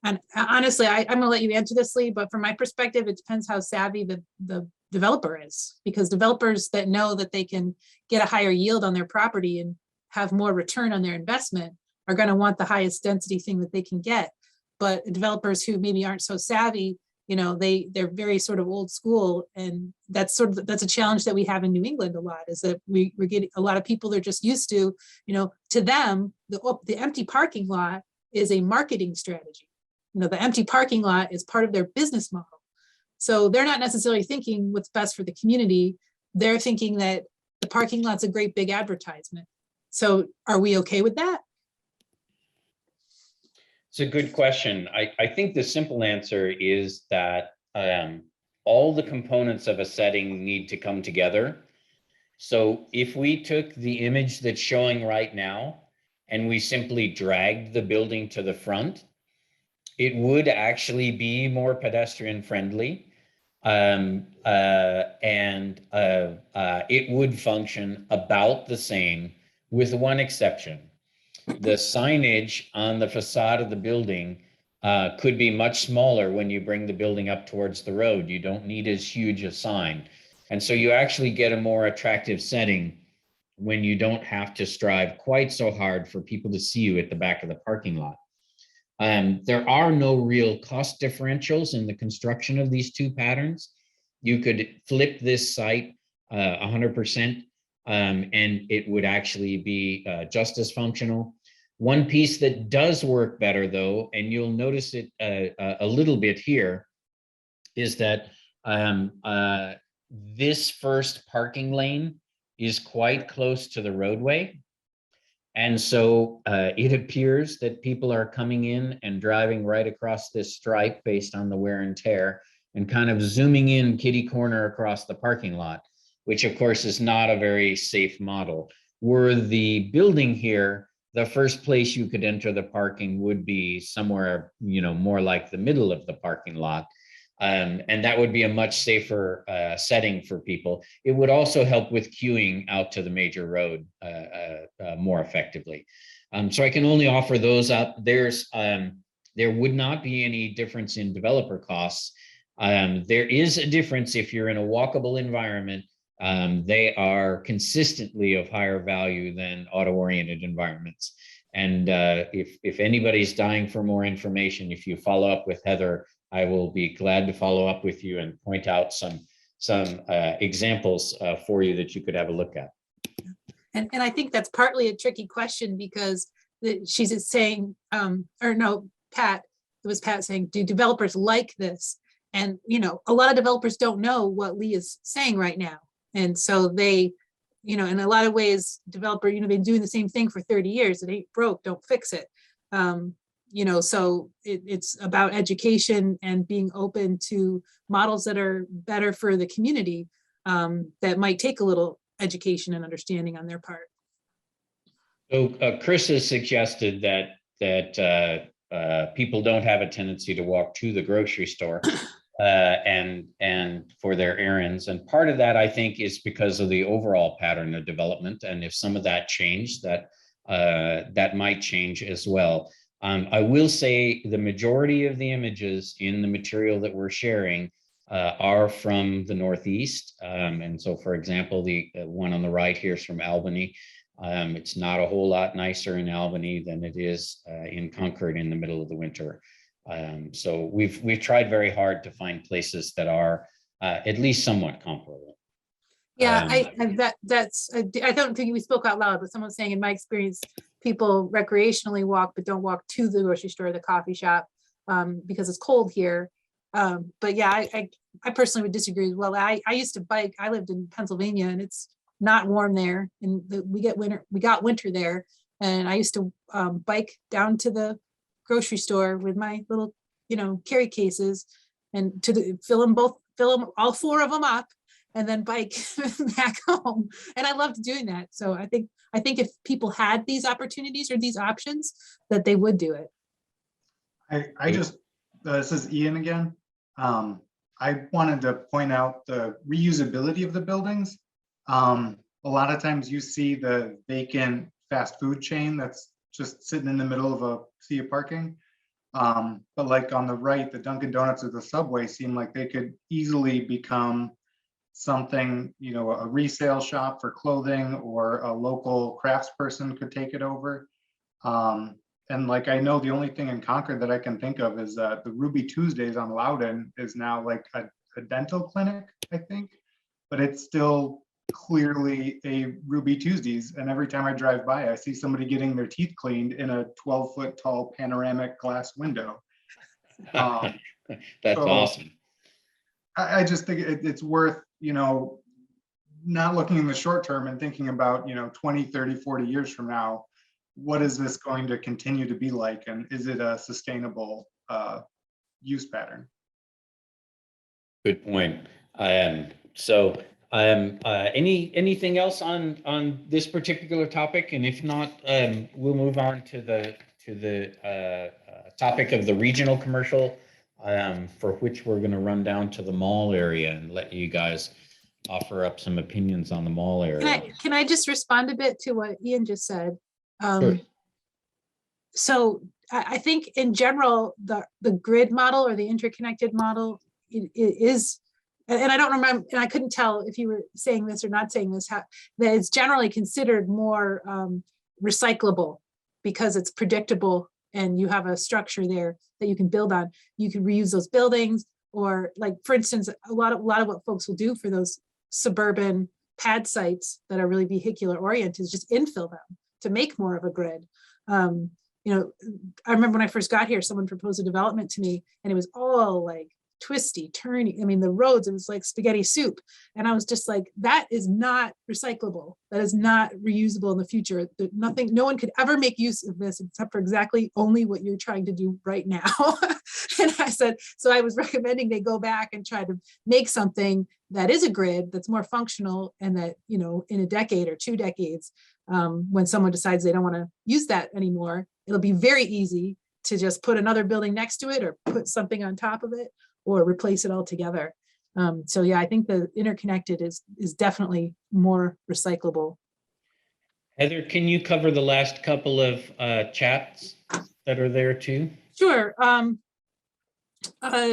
And honestly, I'm gonna let you answer this, Lee, but from my perspective, it depends how savvy the developer is, because developers that know that they can get a higher yield on their property and have more return on their investment are going to want the highest density thing that they can get. But developers who maybe aren't so savvy, they're very sort of old school, and that's a challenge that we have in New England a lot, is that we're getting a lot of people, they're just used to them, the empty parking lot is a marketing strategy. The empty parking lot is part of their business model. So they're not necessarily thinking what's best for the community. They're thinking that the parking lot's a great big advertisement. So are we okay with that? It's a good question. I think the simple answer is that all the components of a setting need to come together. So if we took the image that's showing right now and we simply dragged the building to the front, it would actually be more pedestrian friendly, and it would function about the same, with one exception. The signage on the facade of the building could be much smaller when you bring the building up towards the road. You don't need as huge a sign. And so you actually get a more attractive setting when you don't have to strive quite so hard for people to see you at the back of the parking lot. There are no real cost differentials in the construction of these two patterns. You could flip this site 100%, and it would actually be just as functional. One piece that does work better, though, and you'll notice it a little bit here, is that this first parking lane is quite close to the roadway. And so it appears that people are coming in and driving right across this stripe based on the wear and tear, and kind of zooming in kitty corner across the parking lot, which of course is not a very safe model. Were the building here, the first place you could enter the parking would be somewhere, more like the middle of the parking lot. And that would be a much safer setting for people. It would also help with queuing out to the major road more effectively. So I can only offer those up. There would not be any difference in developer costs. There is a difference if you're in a walkable environment. They are consistently of higher value than auto-oriented environments. And if anybody's dying for more information, if you follow up with Heather, I will be glad to follow up with you and point out some examples for you that you could have a look at. And I think that's partly a tricky question, because she's saying, or no, Pat, it was Pat saying, do developers like this? And, a lot of developers don't know what Lee is saying right now. And so they, in a lot of ways, developer, been doing the same thing for 30 years. It ain't broke, don't fix it. So it's about education and being open to models that are better for the community, that might take a little education and understanding on their part. So Chris has suggested that people don't have a tendency to walk to the grocery store and for their errands. And part of that, I think, is because of the overall pattern of development. And if some of that changed, that might change as well. I will say the majority of the images in the material that we're sharing are from the Northeast. And so, for example, the one on the right here is from Albany. It's not a whole lot nicer in Albany than it is in Concord in the middle of the winter. So we've tried very hard to find places that are at least somewhat comparable. Yeah, I don't think we spoke out loud, but someone was saying, in my experience, people recreationally walk, but don't walk to the grocery store, or the coffee shop, because it's cold here. But yeah, I personally would disagree as well. I used to bike. I lived in Pennsylvania, and it's not warm there, and we got winter there. And I used to bike down to the grocery store with my little, carry cases, and fill them all 4 of them up, and then bike back home. And I loved doing that. So I think if people had these opportunities or these options, that they would do it. I just, this is Ian again. I wanted to point out the reusability of the buildings. A lot of times you see the vacant fast food chain that's just sitting in the middle of a sea of parking. But like on the right, the Dunkin' Donuts or the Subway seem like they could easily become something, a resale shop for clothing, or a local craftsperson could take it over. And like, I know the only thing in Concord that I can think of is the Ruby Tuesdays on Loudon is now like a dental clinic, I think, but it's still clearly a Ruby Tuesdays. And every time I drive by, I see somebody getting their teeth cleaned in a 12-foot tall panoramic glass window. That's so awesome. I just think it's worth, not looking in the short term and thinking about, 20, 30, 40 years from now, what is this going to continue to be like? And is it a sustainable use pattern? Good point. So anything else on this particular topic? And if not, we'll move on to the topic of the regional commercial, for which we're going to run down to the mall area and let you guys offer up some opinions on the mall area. Can I just respond a bit to what Ian just said? Sure. So I think in general, the grid model or the interconnected model is, and I don't remember, and I couldn't tell if you were saying this or not saying this, that it's generally considered more recyclable because it's predictable and you have a structure there that you can build on. You can reuse those buildings, or like, for instance, a lot of what folks will do for those suburban pad sites that are really vehicular oriented is just infill them to make more of a grid. I remember when I first got here, someone proposed a development to me, and it was all like twisty, turny. I mean, the roads, it was like spaghetti soup. And I was just like, that is not recyclable. That is not reusable in the future. No one could ever make use of this except for exactly only what you're trying to do right now. And I said, so I was recommending they go back and try to make something that is a grid that's more functional, and that, in a decade or 2 decades, when someone decides they don't want to use that anymore, it'll be very easy to just put another building next to it, or put something on top of it, or replace it altogether. So yeah, I think the interconnected is definitely more recyclable. Heather, can you cover the last couple of chats that are there too? Sure.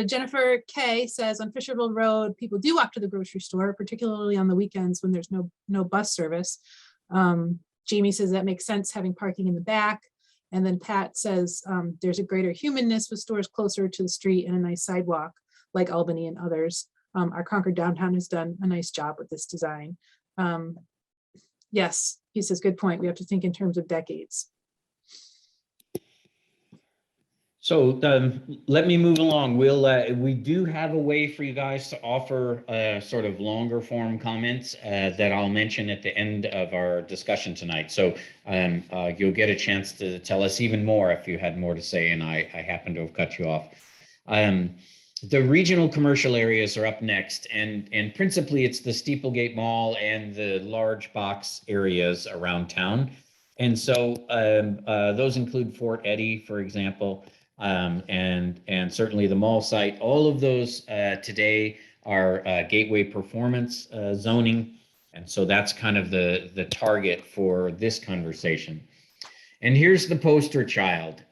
Jennifer K says, on Fisherville Road, people do walk to the grocery store, particularly on the weekends when there's no bus service. Jamie says that makes sense, having parking in the back. And then Pat says there's a greater humanness with stores closer to the street and a nice sidewalk, like Albany and others. Our Concord downtown has done a nice job with this design. Yes, he says, good point. We have to think in terms of decades. So let me move along. We do have a way for you guys to offer sort of longer form comments that I'll mention at the end of our discussion tonight. So you'll get a chance to tell us even more if you had more to say and I happen to have cut you off. The regional commercial areas are up next, and principally it's the Steeplegate Mall and the large box areas around town. And so those include Fort Eddy, for example, and certainly the mall site. All of those today are gateway performance zoning. And so that's kind of the target for this conversation. And here's the poster child.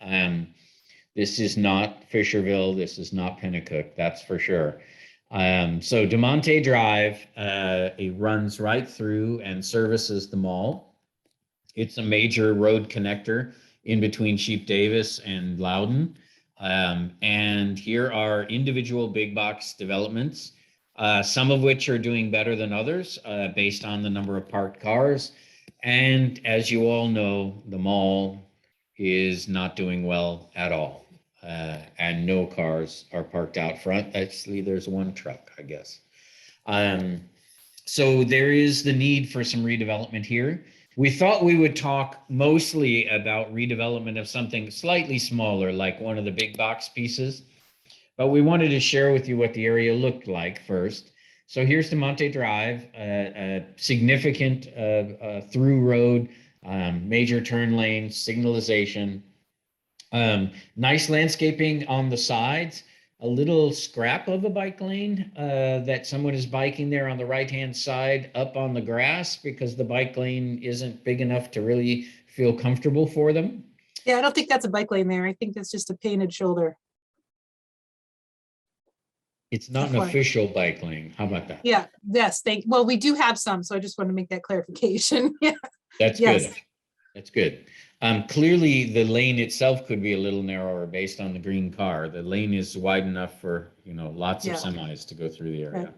This is not Fisherville. This is not Pennacook, that's for sure. So de Monte Drive, it runs right through and services the mall. It's a major road connector in between Sheep Davis and Loudon. And here are individual big box developments, some of which are doing better than others based on the number of parked cars. And as you all know, the mall is not doing well at all. And no cars are parked out front. Actually, there's one truck, I guess. So there is the need for some redevelopment here. We thought we would talk mostly about redevelopment of something slightly smaller, like one of the big box pieces, but we wanted to share with you what the area looked like first. So here's the Monte Drive, a significant through road, major turn lanes, signalization, nice landscaping on the sides, a little scrap of a bike lane that someone is biking there on the right-hand side up on the grass because the bike lane isn't big enough to really feel comfortable for them. Yeah, I don't think that's a bike lane there. I think that's just a painted shoulder. It's not an FYI. official bike lane. How about that? Yeah, yes, well, we do have some, so I just want to make that clarification. Yeah, That's yes. good. That's good. Clearly, the lane itself could be a little narrower based on the green car. The lane is wide enough for, you know, lots of Yeah. semis to go through the area. Right.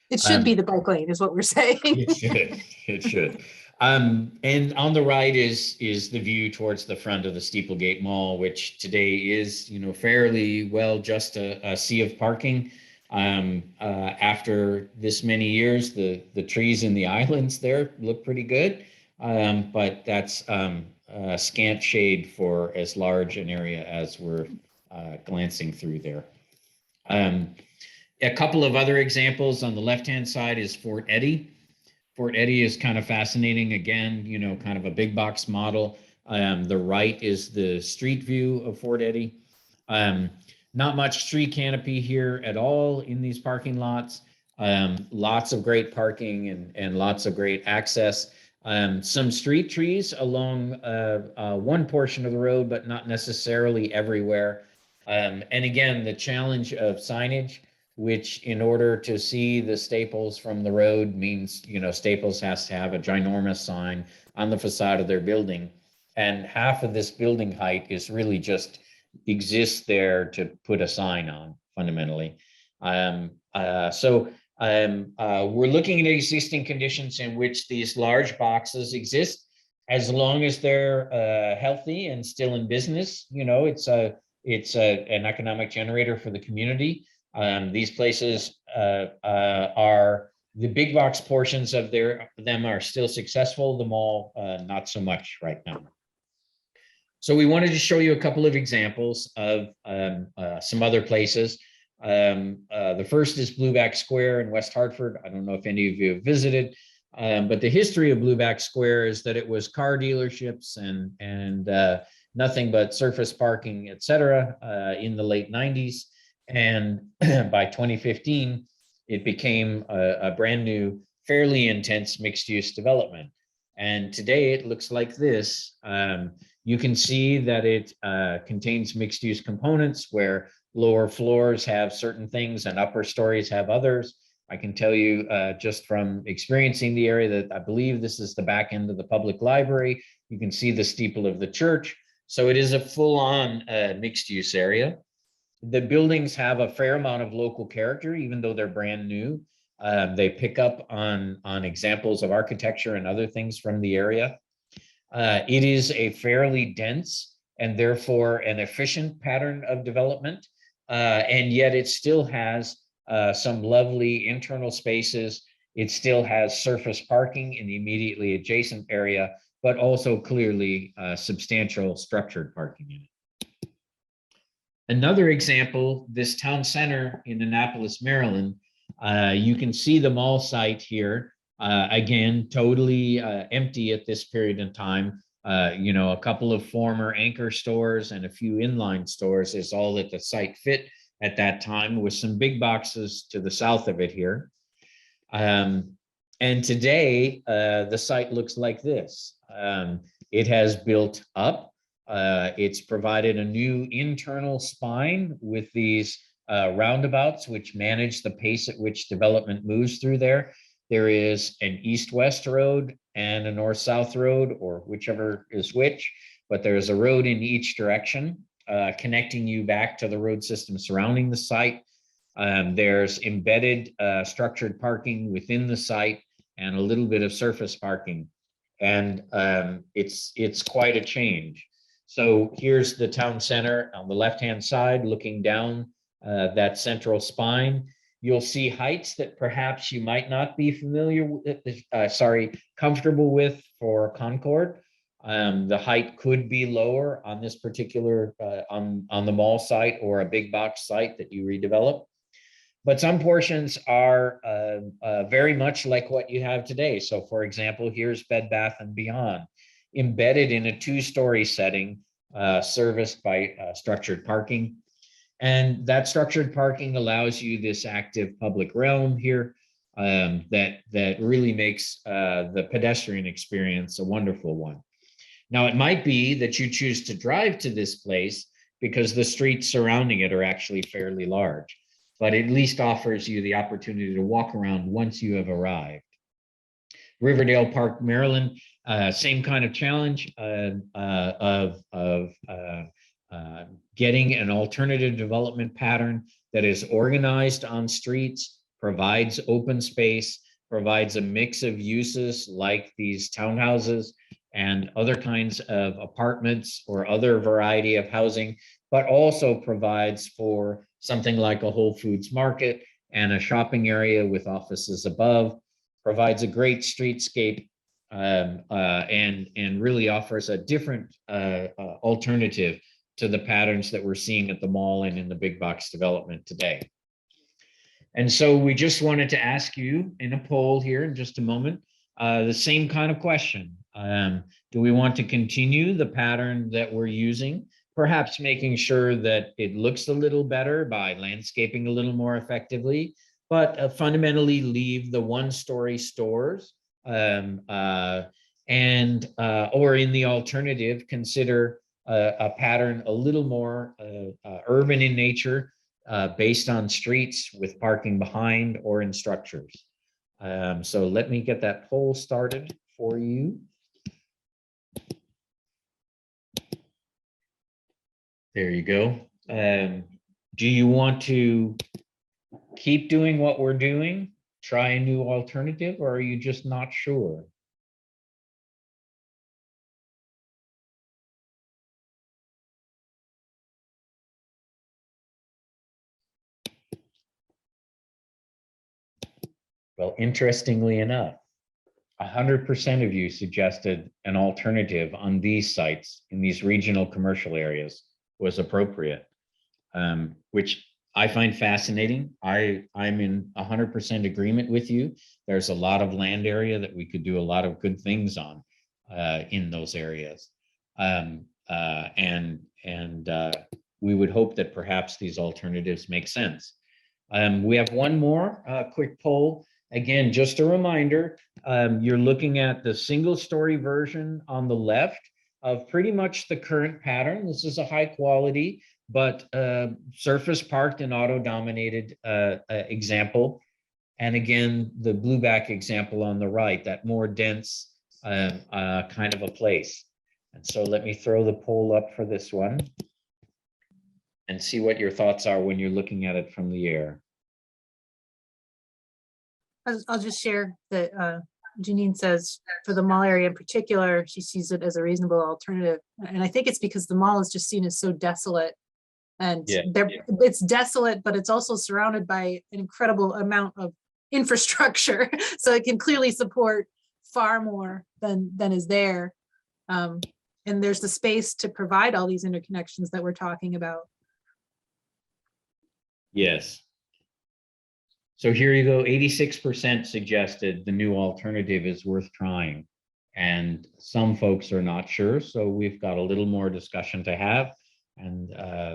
It should be the bike lane is what we're saying. It should. It should. And on the right is the view towards the front of the Steeplegate Mall, which today is, you know, fairly well just a sea of parking. After this many years, the trees in the islands there look pretty good, but that's scant shade for as large an area as we're glancing through there. A couple of other examples on the left-hand side is Fort Eddy. Fort Eddy is kind of fascinating. Again, you know, kind of a big box model. The right is the street view of Fort Eddy. Not much tree canopy here at all in these parking lots. Lots of great parking and lots of great access. Some street trees along one portion of the road, but not necessarily everywhere. And again, the challenge of signage, which in order to see the Staples from the road means, you know, Staples has to have a ginormous sign on the facade of their building. And half of this building height is really just exists there to put a sign on, fundamentally. So we're looking at existing conditions in which these large boxes exist, as long as they're healthy and still in business. You know, it's an economic generator for the community. These places are the big box portions of them are still successful. The mall, not so much right now. So we wanted to show you a couple of examples of some other places. The first is Blueback Square in West Hartford. I don't know if any of you have visited, but the history of Blueback Square is that it was car dealerships and nothing but surface parking, et cetera, in the late 90s. And by 2015, it became a brand new, fairly intense mixed-use development. And today it looks like this. You can see that it contains mixed-use components where lower floors have certain things and upper stories have others. I can tell you just from experiencing the area that I believe this is the back end of the public library. You can see the steeple of the church. So it is a full-on mixed-use area. The buildings have a fair amount of local character, even though they're brand new. They pick up on examples of architecture and other things from the area. It is a fairly dense and therefore an efficient pattern of development, and yet it still has some lovely internal spaces. It still has surface parking in the immediately adjacent area, but also clearly substantial structured parking in it. Another example, this town center in Annapolis, Maryland, you can see the mall site here. Again, totally empty at this period in time. You know, a couple of former anchor stores and a few inline stores is all that the site fit at that time, with some big boxes to the south of it here. And today, the site looks like this. It has built up. It's provided a new internal spine with these roundabouts, which manage the pace at which development moves through there. There is an east-west road and a north-south road, or whichever is which, but there's a road in each direction connecting you back to the road system surrounding the site. There's embedded structured parking within the site and a little bit of surface parking. And it's quite a change. So here's the town center on the left-hand side, looking down that central spine. You'll see heights that perhaps you might not be familiar with, comfortable with for Concord. The height could be lower on this particular, on the mall site or a big box site that you redevelop. But some portions are very much like what you have today. So for example, here's Bed Bath & Beyond, embedded in a two-story setting, serviced by structured parking. And that structured parking allows you this active public realm here that really makes the pedestrian experience a wonderful one. Now, it might be that you choose to drive to this place because the streets surrounding it are actually fairly large, but at least offers you the opportunity to walk around once you have arrived. Riverdale Park, Maryland, same kind of challenge of getting an alternative development pattern that is organized on streets, provides open space, provides a mix of uses like these townhouses and other kinds of apartments or other variety of housing, but also provides for something like a Whole Foods market and a shopping area with offices above, provides a great streetscape and really offers a different alternative to the patterns that we're seeing at the mall and in the big box development today. And so we just wanted to ask you in a poll here in just a moment, the same kind of question. Do we want to continue the pattern that we're using, perhaps making sure that it looks a little better by landscaping a little more effectively, but fundamentally leave the one-story stores or in the alternative, consider a pattern a little more urban in nature, based on streets with parking behind or in structures. So let me get that poll started for you. There you go. Do you want to keep doing what we're doing, try a new alternative, or are you just not sure? Well, interestingly enough, 100% of you suggested an alternative on these sites in these regional commercial areas was appropriate, which I find fascinating. I'm in 100% agreement with you. There's a lot of land area that we could do a lot of good things on in those areas. We would hope that perhaps these alternatives make sense. We have one more quick poll. Again, just a reminder, you're looking at the single-story version on the left of pretty much the current pattern. This is a high quality, but surface parked and auto-dominated example. And again, the blueback example on the right, that more dense kind of a place. And so let me throw the poll up for this one and see what your thoughts are when you're looking at it from the air. I'll just share that Janine says for the mall area in particular, she sees it as a reasonable alternative. And I think it's because the mall is just seen as so desolate. And it's desolate, but it's also surrounded by an incredible amount of infrastructure. So it can clearly support far more than is there. And there's the space to provide all these interconnections that we're talking about. Yes. So here you go, 86% suggested the new alternative is worth trying. And some folks are not sure, so we've got a little more discussion to have and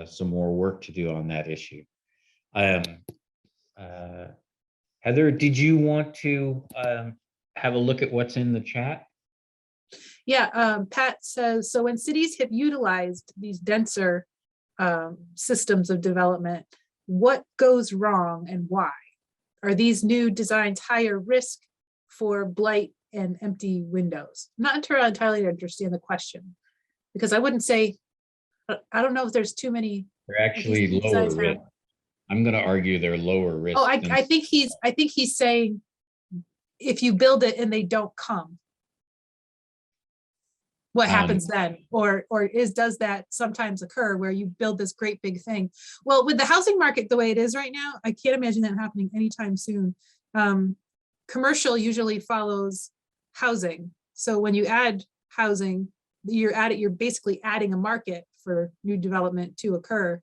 some more work to do on that issue. Heather, did you want to have a look at what's in the chat? Yeah, Pat says, so when cities have utilized these denser systems of development, what goes wrong and why? Are these new designs higher risk for blight and empty windows? I'm not entirely understand the question, because I wouldn't say, I don't know if there's too many. They're actually these lower designs risk. have- I'm going to argue they're lower risk. Oh, than- I think he's saying if you build it and they don't come, what happens then? Or does that sometimes occur where you build this great big thing? Well, with the housing market the way it is right now, I can't imagine that happening anytime soon. Commercial usually follows housing. So when you add housing, you're basically adding a market for new development to occur.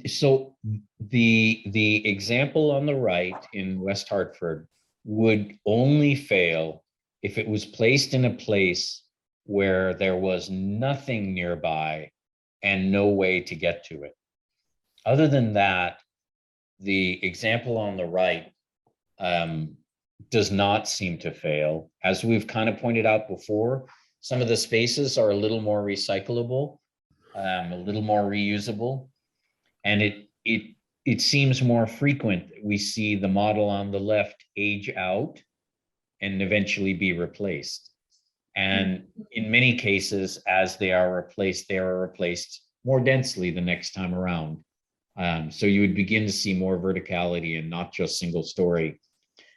So the example on the right in West Hartford would only fail if it was placed in a place where there was nothing nearby and no way to get to it. Other than that, the example on the right does not seem to fail. As we've kind of pointed out before, some of the spaces are a little more recyclable, a little more reusable, and it seems more frequent. We see the model on the left age out and eventually be replaced. And in many cases, as they are replaced more densely the next time around. So you would begin to see more verticality and not just single story.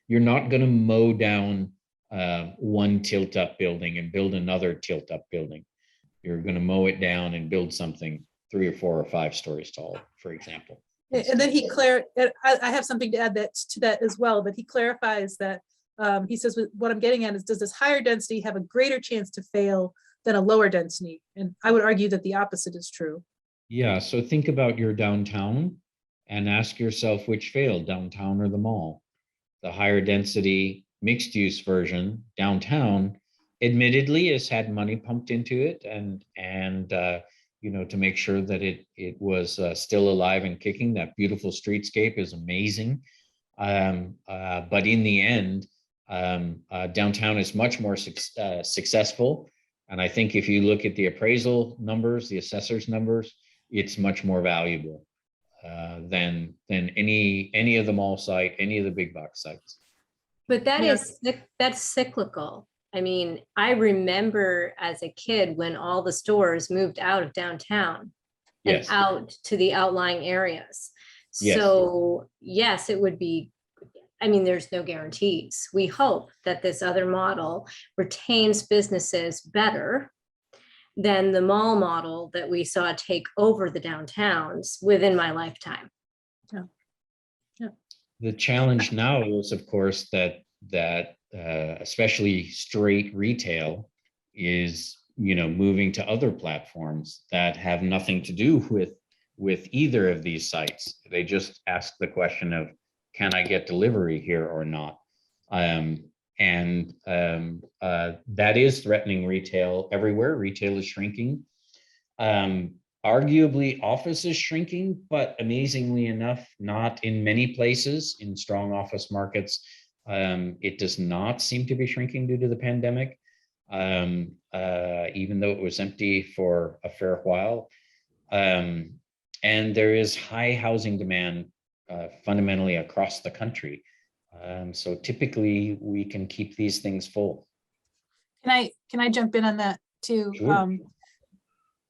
You're not going to mow down one tilt up building and build another tilt up building. You're going to mow it down and build something 3 or 4 or 5 stories tall, for example. And then I have something to add to that as well, but he clarifies that he says, what I'm getting at is, does this higher density have a greater chance to fail than a lower density? And I would argue that the opposite is true. Yeah, so think about your downtown and ask yourself which failed, downtown or the mall. The higher density mixed use version downtown admittedly has had money pumped into it and to make sure that it was still alive and kicking. That beautiful streetscape is amazing. But in the end, downtown is much more successful. And I think if you look at the appraisal numbers, the assessor's numbers, it's much more valuable than any of the mall site, any of the big box sites. But that's cyclical. I mean, I remember as a kid when all the stores moved out of downtown and Yes. out to the outlying areas. Yes. So yes, it would be, I mean, there's no guarantees. We hope that this other model retains businesses better than the mall model that we saw take over the downtowns within my lifetime. The challenge now is, of course, that especially straight retail is, moving to other platforms that have nothing to do with either of these sites. They just ask the question of, can I get delivery here or not? That is threatening retail everywhere. Retail is shrinking. Arguably, office is shrinking, but amazingly enough, not in many places. In strong office markets, it does not seem to be shrinking due to the pandemic, even though it was empty for a fair while. And there is high housing demand fundamentally across the country. So typically we can keep these things full. Can I jump in on that too? Sure.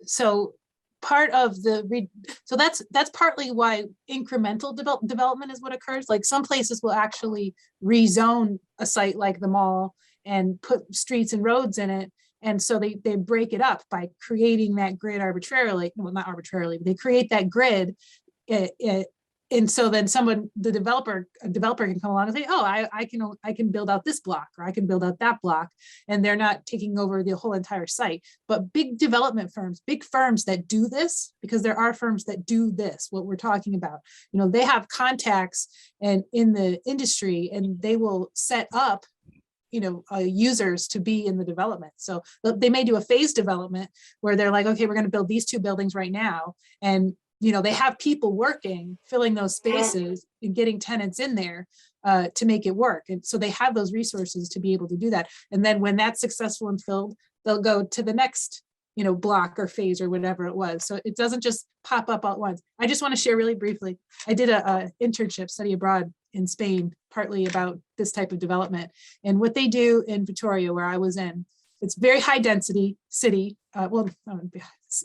So part of that's partly why incremental development is what occurs. Like some places will actually rezone a site like the mall and put streets and roads in it. And so they break it up by creating that grid arbitrarily. Well, not arbitrarily, but they create that grid and so then a developer can come along and say, oh, I can build out this block, or I can build out that block, and they're not taking over the whole entire site. But big development firms, big firms that do this, because there are firms that do this, what we're talking about, they have contacts and in the industry, and they will set up users to be in the development. So they may do a phased development where they're like, okay, we're going to build these 2 buildings right now, and they have people working, filling those spaces and getting tenants in there to make it work. And so they have those resources to be able to do that. And then when that's successful and filled, they'll go to the next, block or phase or whatever it was. So it doesn't just pop up all at once. I just want to share really briefly. I did a internship study abroad in Spain, partly about this type of development. And what they do in Vitoria, where I was in, it's very high density city.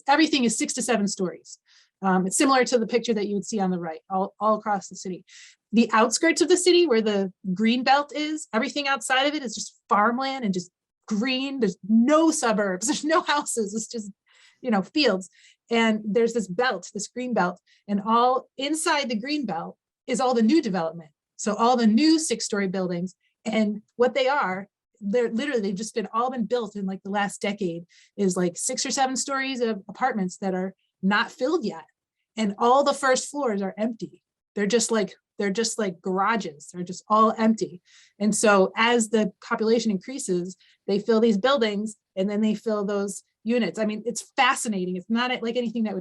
Everything is 6 to 7 stories. It's similar to the picture that you would see on the right, all across the city. The outskirts of the city, where the green belt is, everything outside of it is just farmland and just green. There's no suburbs, there's no houses, it's just, fields. And there's this belt, this green belt, and all inside the green belt is all the new development. So all the new 6-story buildings, and what they've just all been built in like the last decade, is like 6 or 7 stories of apartments that are not filled yet, and all the first floors are empty. They're just like garages. They're just all empty. And so as the population increases, they fill these buildings, and then they fill those units. I mean, it's fascinating. It's not like anything that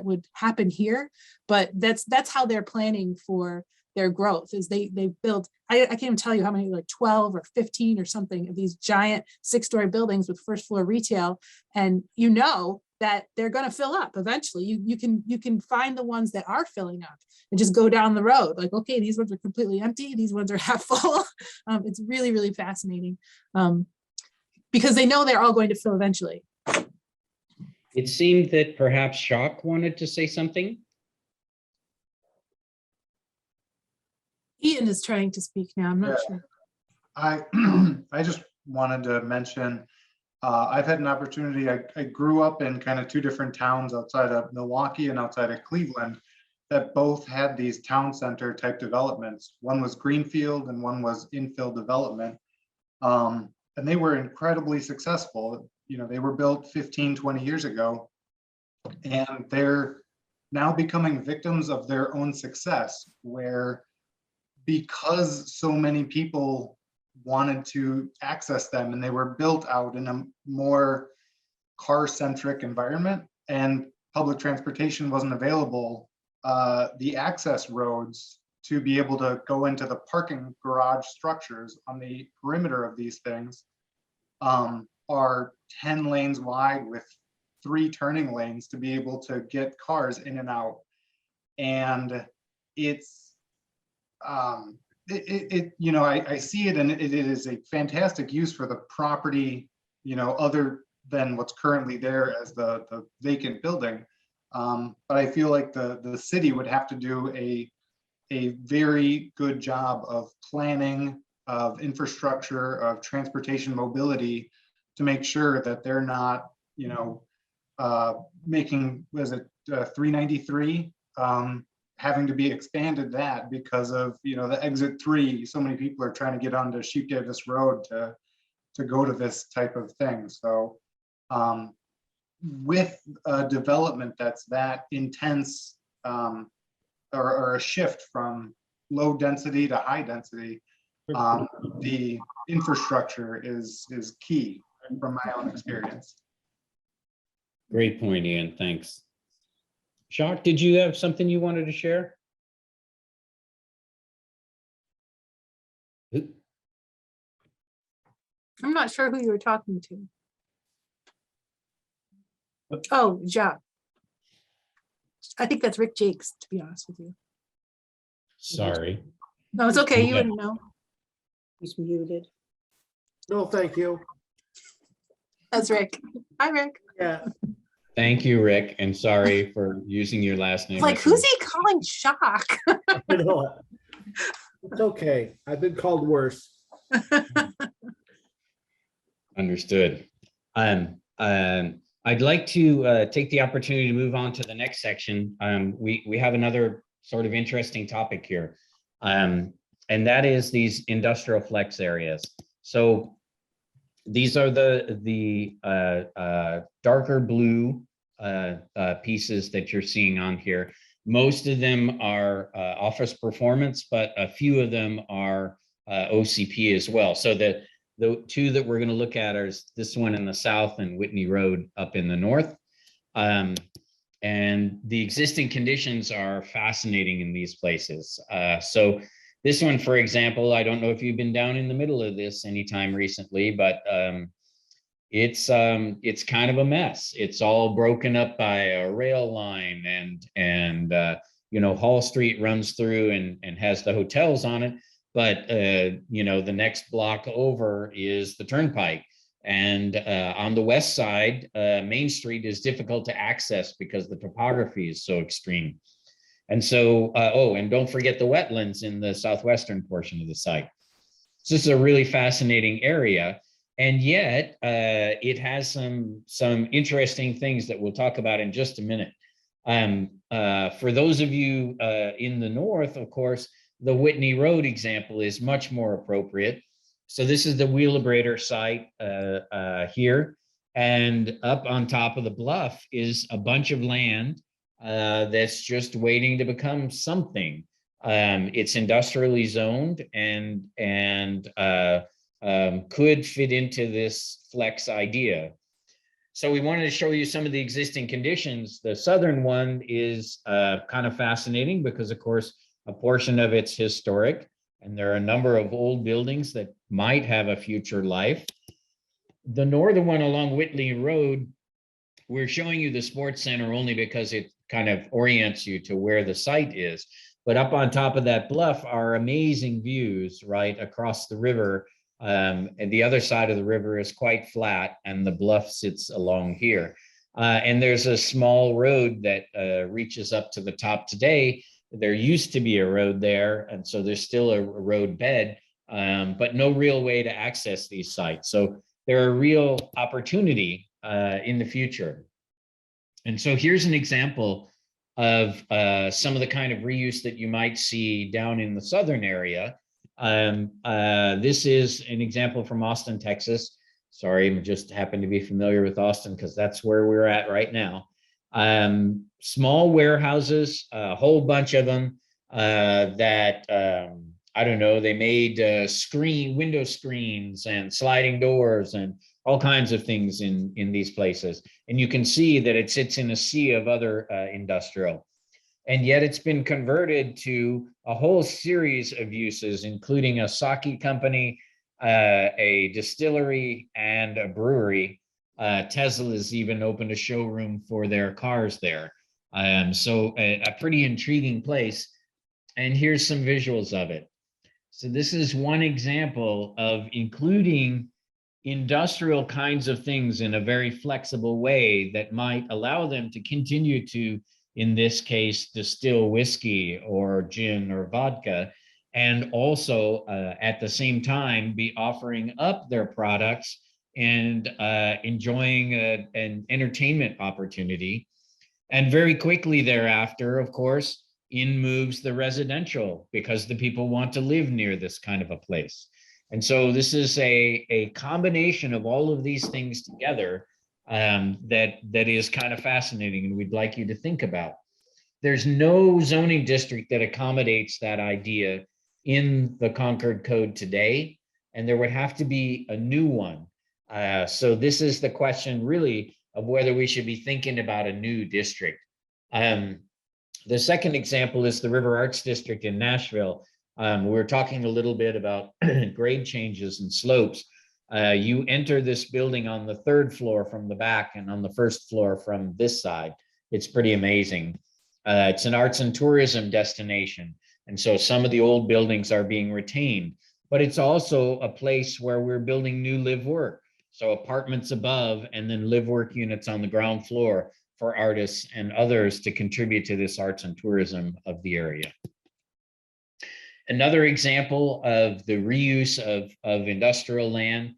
would happen here, but that's how they're planning for their growth. Is they build, I can't even tell you how many, like 12 or 15 or something of these giant 6-story buildings with first floor retail, and that they're going to fill up eventually. You can find the ones that are filling up and just go down the road. Like, okay, these ones are completely empty. These ones are half full. It's really, really fascinating because they know they're all going to fill eventually. It seemed that perhaps Jacques wanted to say something. Ian is trying to speak now. I'm not sure. I just wanted to mention, I've had an opportunity. I grew up in kind of 2 different towns outside of Milwaukee and outside of Cleveland that both had these town center type developments. One was greenfield and one was infill development. And they were incredibly successful. They were built 15, 20 years ago, and they're now becoming victims of their own success, where because so many people wanted to access them and they were built out in a more car-centric environment and public transportation wasn't available, the access roads to be able to go into the parking garage structures on the perimeter of these things are 10 lanes wide with 3 turning lanes to be able to get cars in and out. And it's I see it, and it is a fantastic use for the property, other than what's currently there as the vacant building. But I feel like the city would have to do a very good job of planning, of infrastructure, of transportation mobility to make sure that they're not, making, was it 393? Having to be expanded that because of the exit 3, so many people are trying to get onto Shoot Davis Road to go to this type of thing. So with a development that's that intense, or a shift from low density to high density, the infrastructure is key from my own experience. Great point, Ian. Thanks. Jacques, did you have something you wanted to share? I'm not sure who you were talking to. Oh, Jacques. I think that's Rick Jakes, to be honest with you. Sorry. No, it's okay. You wouldn't know. He's muted. No, thank you. That's Rick. Hi, Rick. Yeah, Thank you, Rick, and sorry for using your last name. Like, who's he calling Jacques? I know. It's okay. I've been called worse. Understood. I'd like to take the opportunity to move on to the next section. We have another sort of interesting topic here. And that is these industrial flex areas. So these are the darker blue pieces that you're seeing on here. Most of them are office performance, but a few of them are OCP as well. So the two that we're going to look at are this one in the south and Whitney Road up in the north. And the existing conditions are fascinating in these places. So this one, for example, I don't know if you've been down in the middle of this anytime recently, but it's kind of a mess. It's all broken up by a rail line, and you know, Hall Street runs through and has the hotels on it. But you know, the next block over is the Turnpike. And on the west side, Main Street is difficult to access because the topography is so extreme. And so, oh, and don't forget the wetlands in the southwestern portion of the site. So this is a really fascinating area. And yet it has some interesting things that we'll talk about in just a minute. For those of you in the north, of course, the Whitney Road example is much more appropriate. So this is the Wheelabrator site here, and up on top of the bluff is a bunch of land that's just waiting to become something. It's industrially zoned and could fit into this flex idea. So we wanted to show you some of the existing conditions. The southern one is kind of fascinating because, of course, a portion of it's historic, and there are a number of old buildings that might have a future life. The northern one along Whitney Road, we're showing you the sports center only because it kind of orients you to where the site is. But up on top of that bluff are amazing views right across the river. And the other side of the river is quite flat, and the bluff sits along here. And there's a small road that reaches up to the top today. There used to be a road there, and so there's still a road bed, but no real way to access these sites. So they're a real opportunity in the future. And so here's an example of some of the kind of reuse that you might see down in the southern area. This is an example from Austin, Texas. Sorry, I just happen to be familiar with Austin because that's where we're at right now. Small warehouses, a whole bunch of them that, I don't know, they made window screens and sliding doors and all kinds of things in these places. And you can see that it sits in a sea of other industrial. And yet it's been converted to a whole series of uses, including a sake company, a distillery, and a brewery. Tesla's even opened a showroom for their cars there. So a pretty intriguing place. And here's some visuals of it. So this is one example of including industrial kinds of things in a very flexible way that might allow them to continue to, in this case, distill whiskey or gin or vodka, and also at the same time be offering up their products and enjoying an entertainment opportunity. And very quickly thereafter, of course, in moves the residential, because the people want to live near this kind of a place. And so this is a combination of all of these things together that is kind of fascinating, and we'd like you to think about. There's no zoning district that accommodates that idea in the Concord Code today, and there would have to be a new one. So this is the question really of whether we should be thinking about a new district. The second example is the River Arts District in Nashville. We're talking a little bit about grade changes and slopes. You enter this building on the third floor from the back and on the first floor from this side. It's pretty amazing. It's an arts and tourism destination. And so some of the old buildings are being retained, but it's also a place where we're building new live work. So apartments above and then live work units on the ground floor for artists and others to contribute to this arts and tourism of the area. Another example of the reuse of industrial land.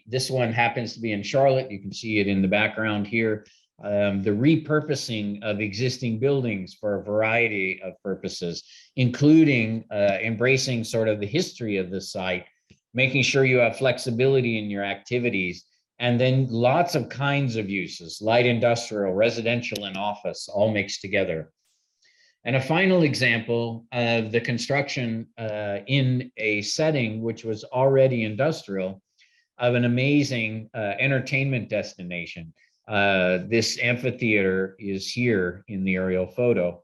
This one happens to be in Charlotte. You can see it in the background here. the repurposing of existing buildings for a variety of purposes, including embracing sort of the history of the site, making sure you have flexibility in your activities, and then lots of kinds of uses, light industrial, residential, and office, all mixed together. And a final example of the construction in a setting which was already industrial of an amazing entertainment destination. This amphitheater is here in the aerial photo,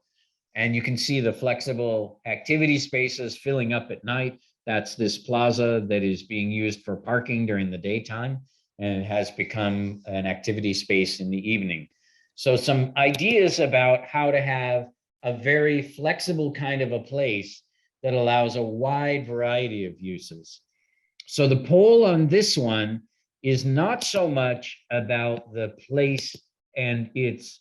and you can see the flexible activity spaces filling up at night. That's this plaza that is being used for parking during the daytime and has become an activity space in the evening. So some ideas about how to have a very flexible kind of a place that allows a wide variety of uses. So the poll on this one is not so much about the place and its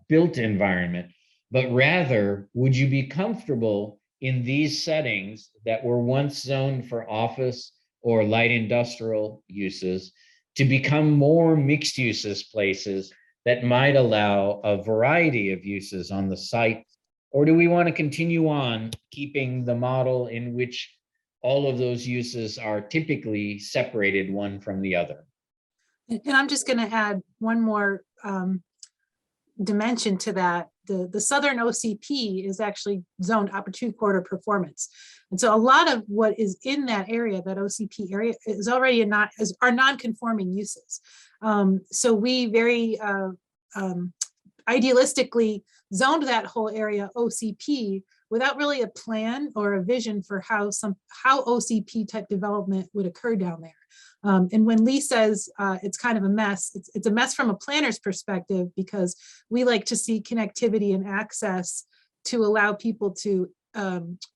built environment, but rather, would you be comfortable in these settings that were once zoned for office or light industrial uses to become more mixed uses places that might allow a variety of uses on the site? Or do we want to continue on keeping the model in which all of those uses are typically separated one from the other? And I'm just going to add one more dimension to that. The southern OCP is actually zoned opportunity corridor performance. And so a lot of what is in that area, that OCP area, is already are non-conforming uses. So we very idealistically zoned that whole area OCP without really a plan or a vision for how OCP type development would occur down there. And when Lee says it's kind of a mess, it's a mess from a planner's perspective, because we like to see connectivity and access to allow people to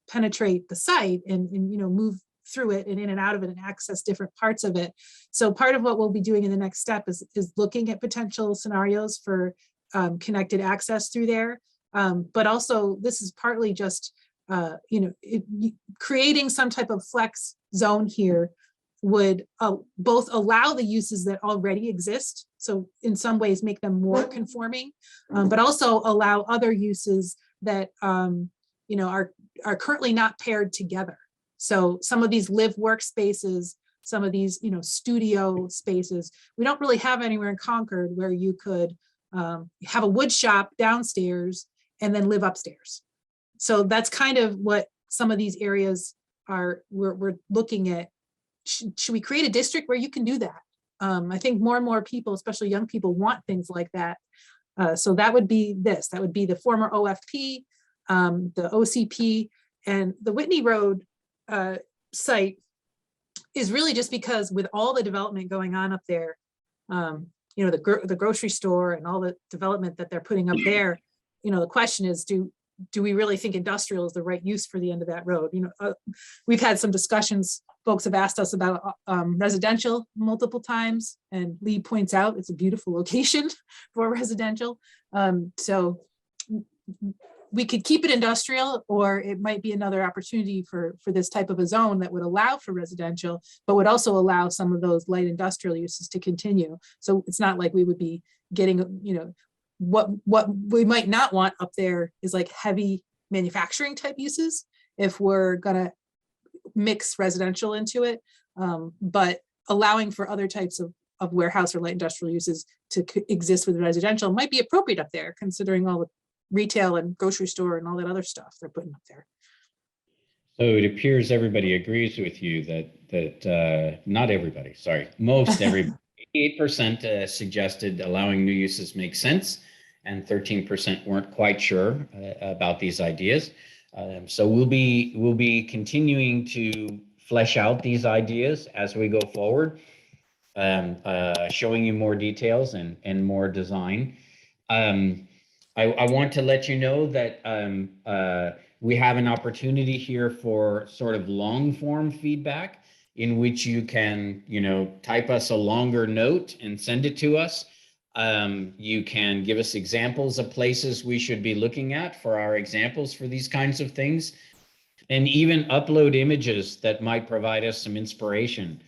penetrate the site and move through it and in and out of it and access different parts of it. So part of what we'll be doing in the next step is looking at potential scenarios for connected access through there. But also this is partly just, creating some type of flex zone here would both allow the uses that already exist, so in some ways make them more conforming, but also allow other uses that are currently not paired together. So some of these live workspaces, some of these studio spaces, we don't really have anywhere in Concord where you could have a wood shop downstairs and then live upstairs. So that's kind of what some of these areas are. We're looking at. Should we create a district where you can do that? I think more and more people, especially young people, want things like that. So that would be this. That would be the former OFP, the OCP, and the Whitney Road site is really just because with all the development going on up there, the grocery store and all the development that they're putting up there, the question is, do we really think industrial is the right use for the end of that road? We've had some discussions. Folks have asked us about residential multiple times, and Lee points out it's a beautiful location for residential. So we could keep it industrial, or it might be another opportunity for this type of a zone that would allow for residential, but would also allow some of those light industrial uses to continue. So it's not like we would be getting, what we might not want up there is like heavy manufacturing type uses if we're gonna mix residential into it, but allowing for other types of warehouse or light industrial uses to exist with residential might be appropriate up there, considering all the retail and grocery store and all that other stuff they're putting up there. So it appears everybody agrees with you that not everybody, sorry, most everybody, 8% suggested allowing new uses makes sense, and 13% weren't quite sure about these ideas. So we'll be continuing to flesh out these ideas as we go forward, showing you more details and more design. I want to let you know that we have an opportunity here for sort of long form feedback in which you can, type us a longer note and send it to us. You can give us examples of places we should be looking at for our examples for these kinds of things, and even upload images that might provide us some inspiration.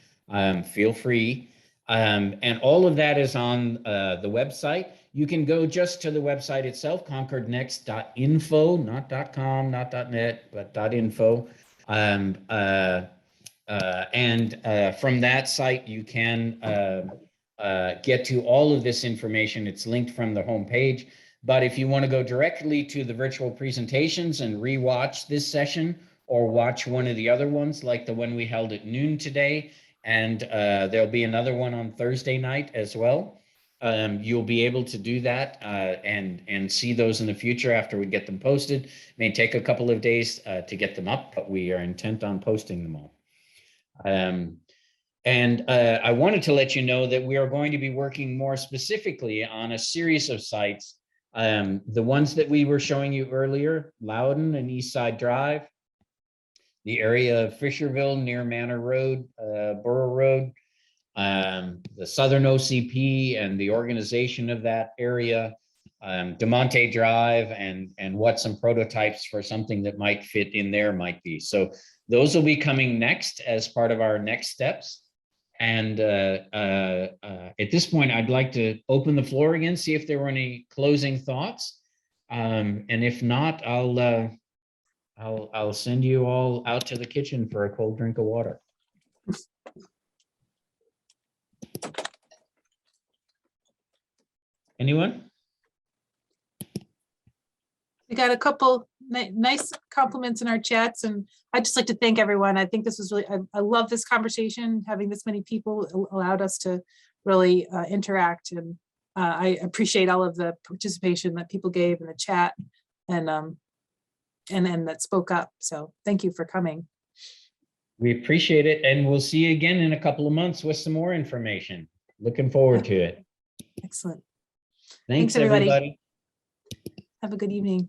Feel free. And all of that is on the website. You can go just to the website itself, ConcordNEXT.info, not .com, not .net, but .info. And from that site, you can get to all of this information. It's linked from the homepage. But if you want to go directly to the virtual presentations and rewatch this session or watch one of the other ones, like the one we held at noon today, and there'll be another one on Thursday night as well. You'll be able to do that and see those in the future after we get them posted. It may take a couple of days to get them up, but we are intent on posting them all. I wanted to let you know that we are going to be working more specifically on a series of sites. The ones that we were showing you earlier, Loudon and East Side Drive, the area of Fisherville near Manor Road, Borough Road, the Southern OCP and the organization of that area, Monte Drive, and what some prototypes for something that might fit in there might be. So those will be coming next as part of our next steps. And at this point, I'd like to open the floor again, see if there were any closing thoughts. And if not, I'll send you all out to the kitchen for a cold drink of water. Anyone? We got a couple nice compliments in our chats, and I'd just like to thank everyone. I think this was really, I love this conversation. Having this many people allowed us to really interact, and I appreciate all of the participation that people gave in the chat and that spoke up. So thank you for coming. We appreciate it, and we'll see you again in a couple of months with some more information. Looking forward to it. Excellent. Thanks, everybody. everybody. Have a good evening.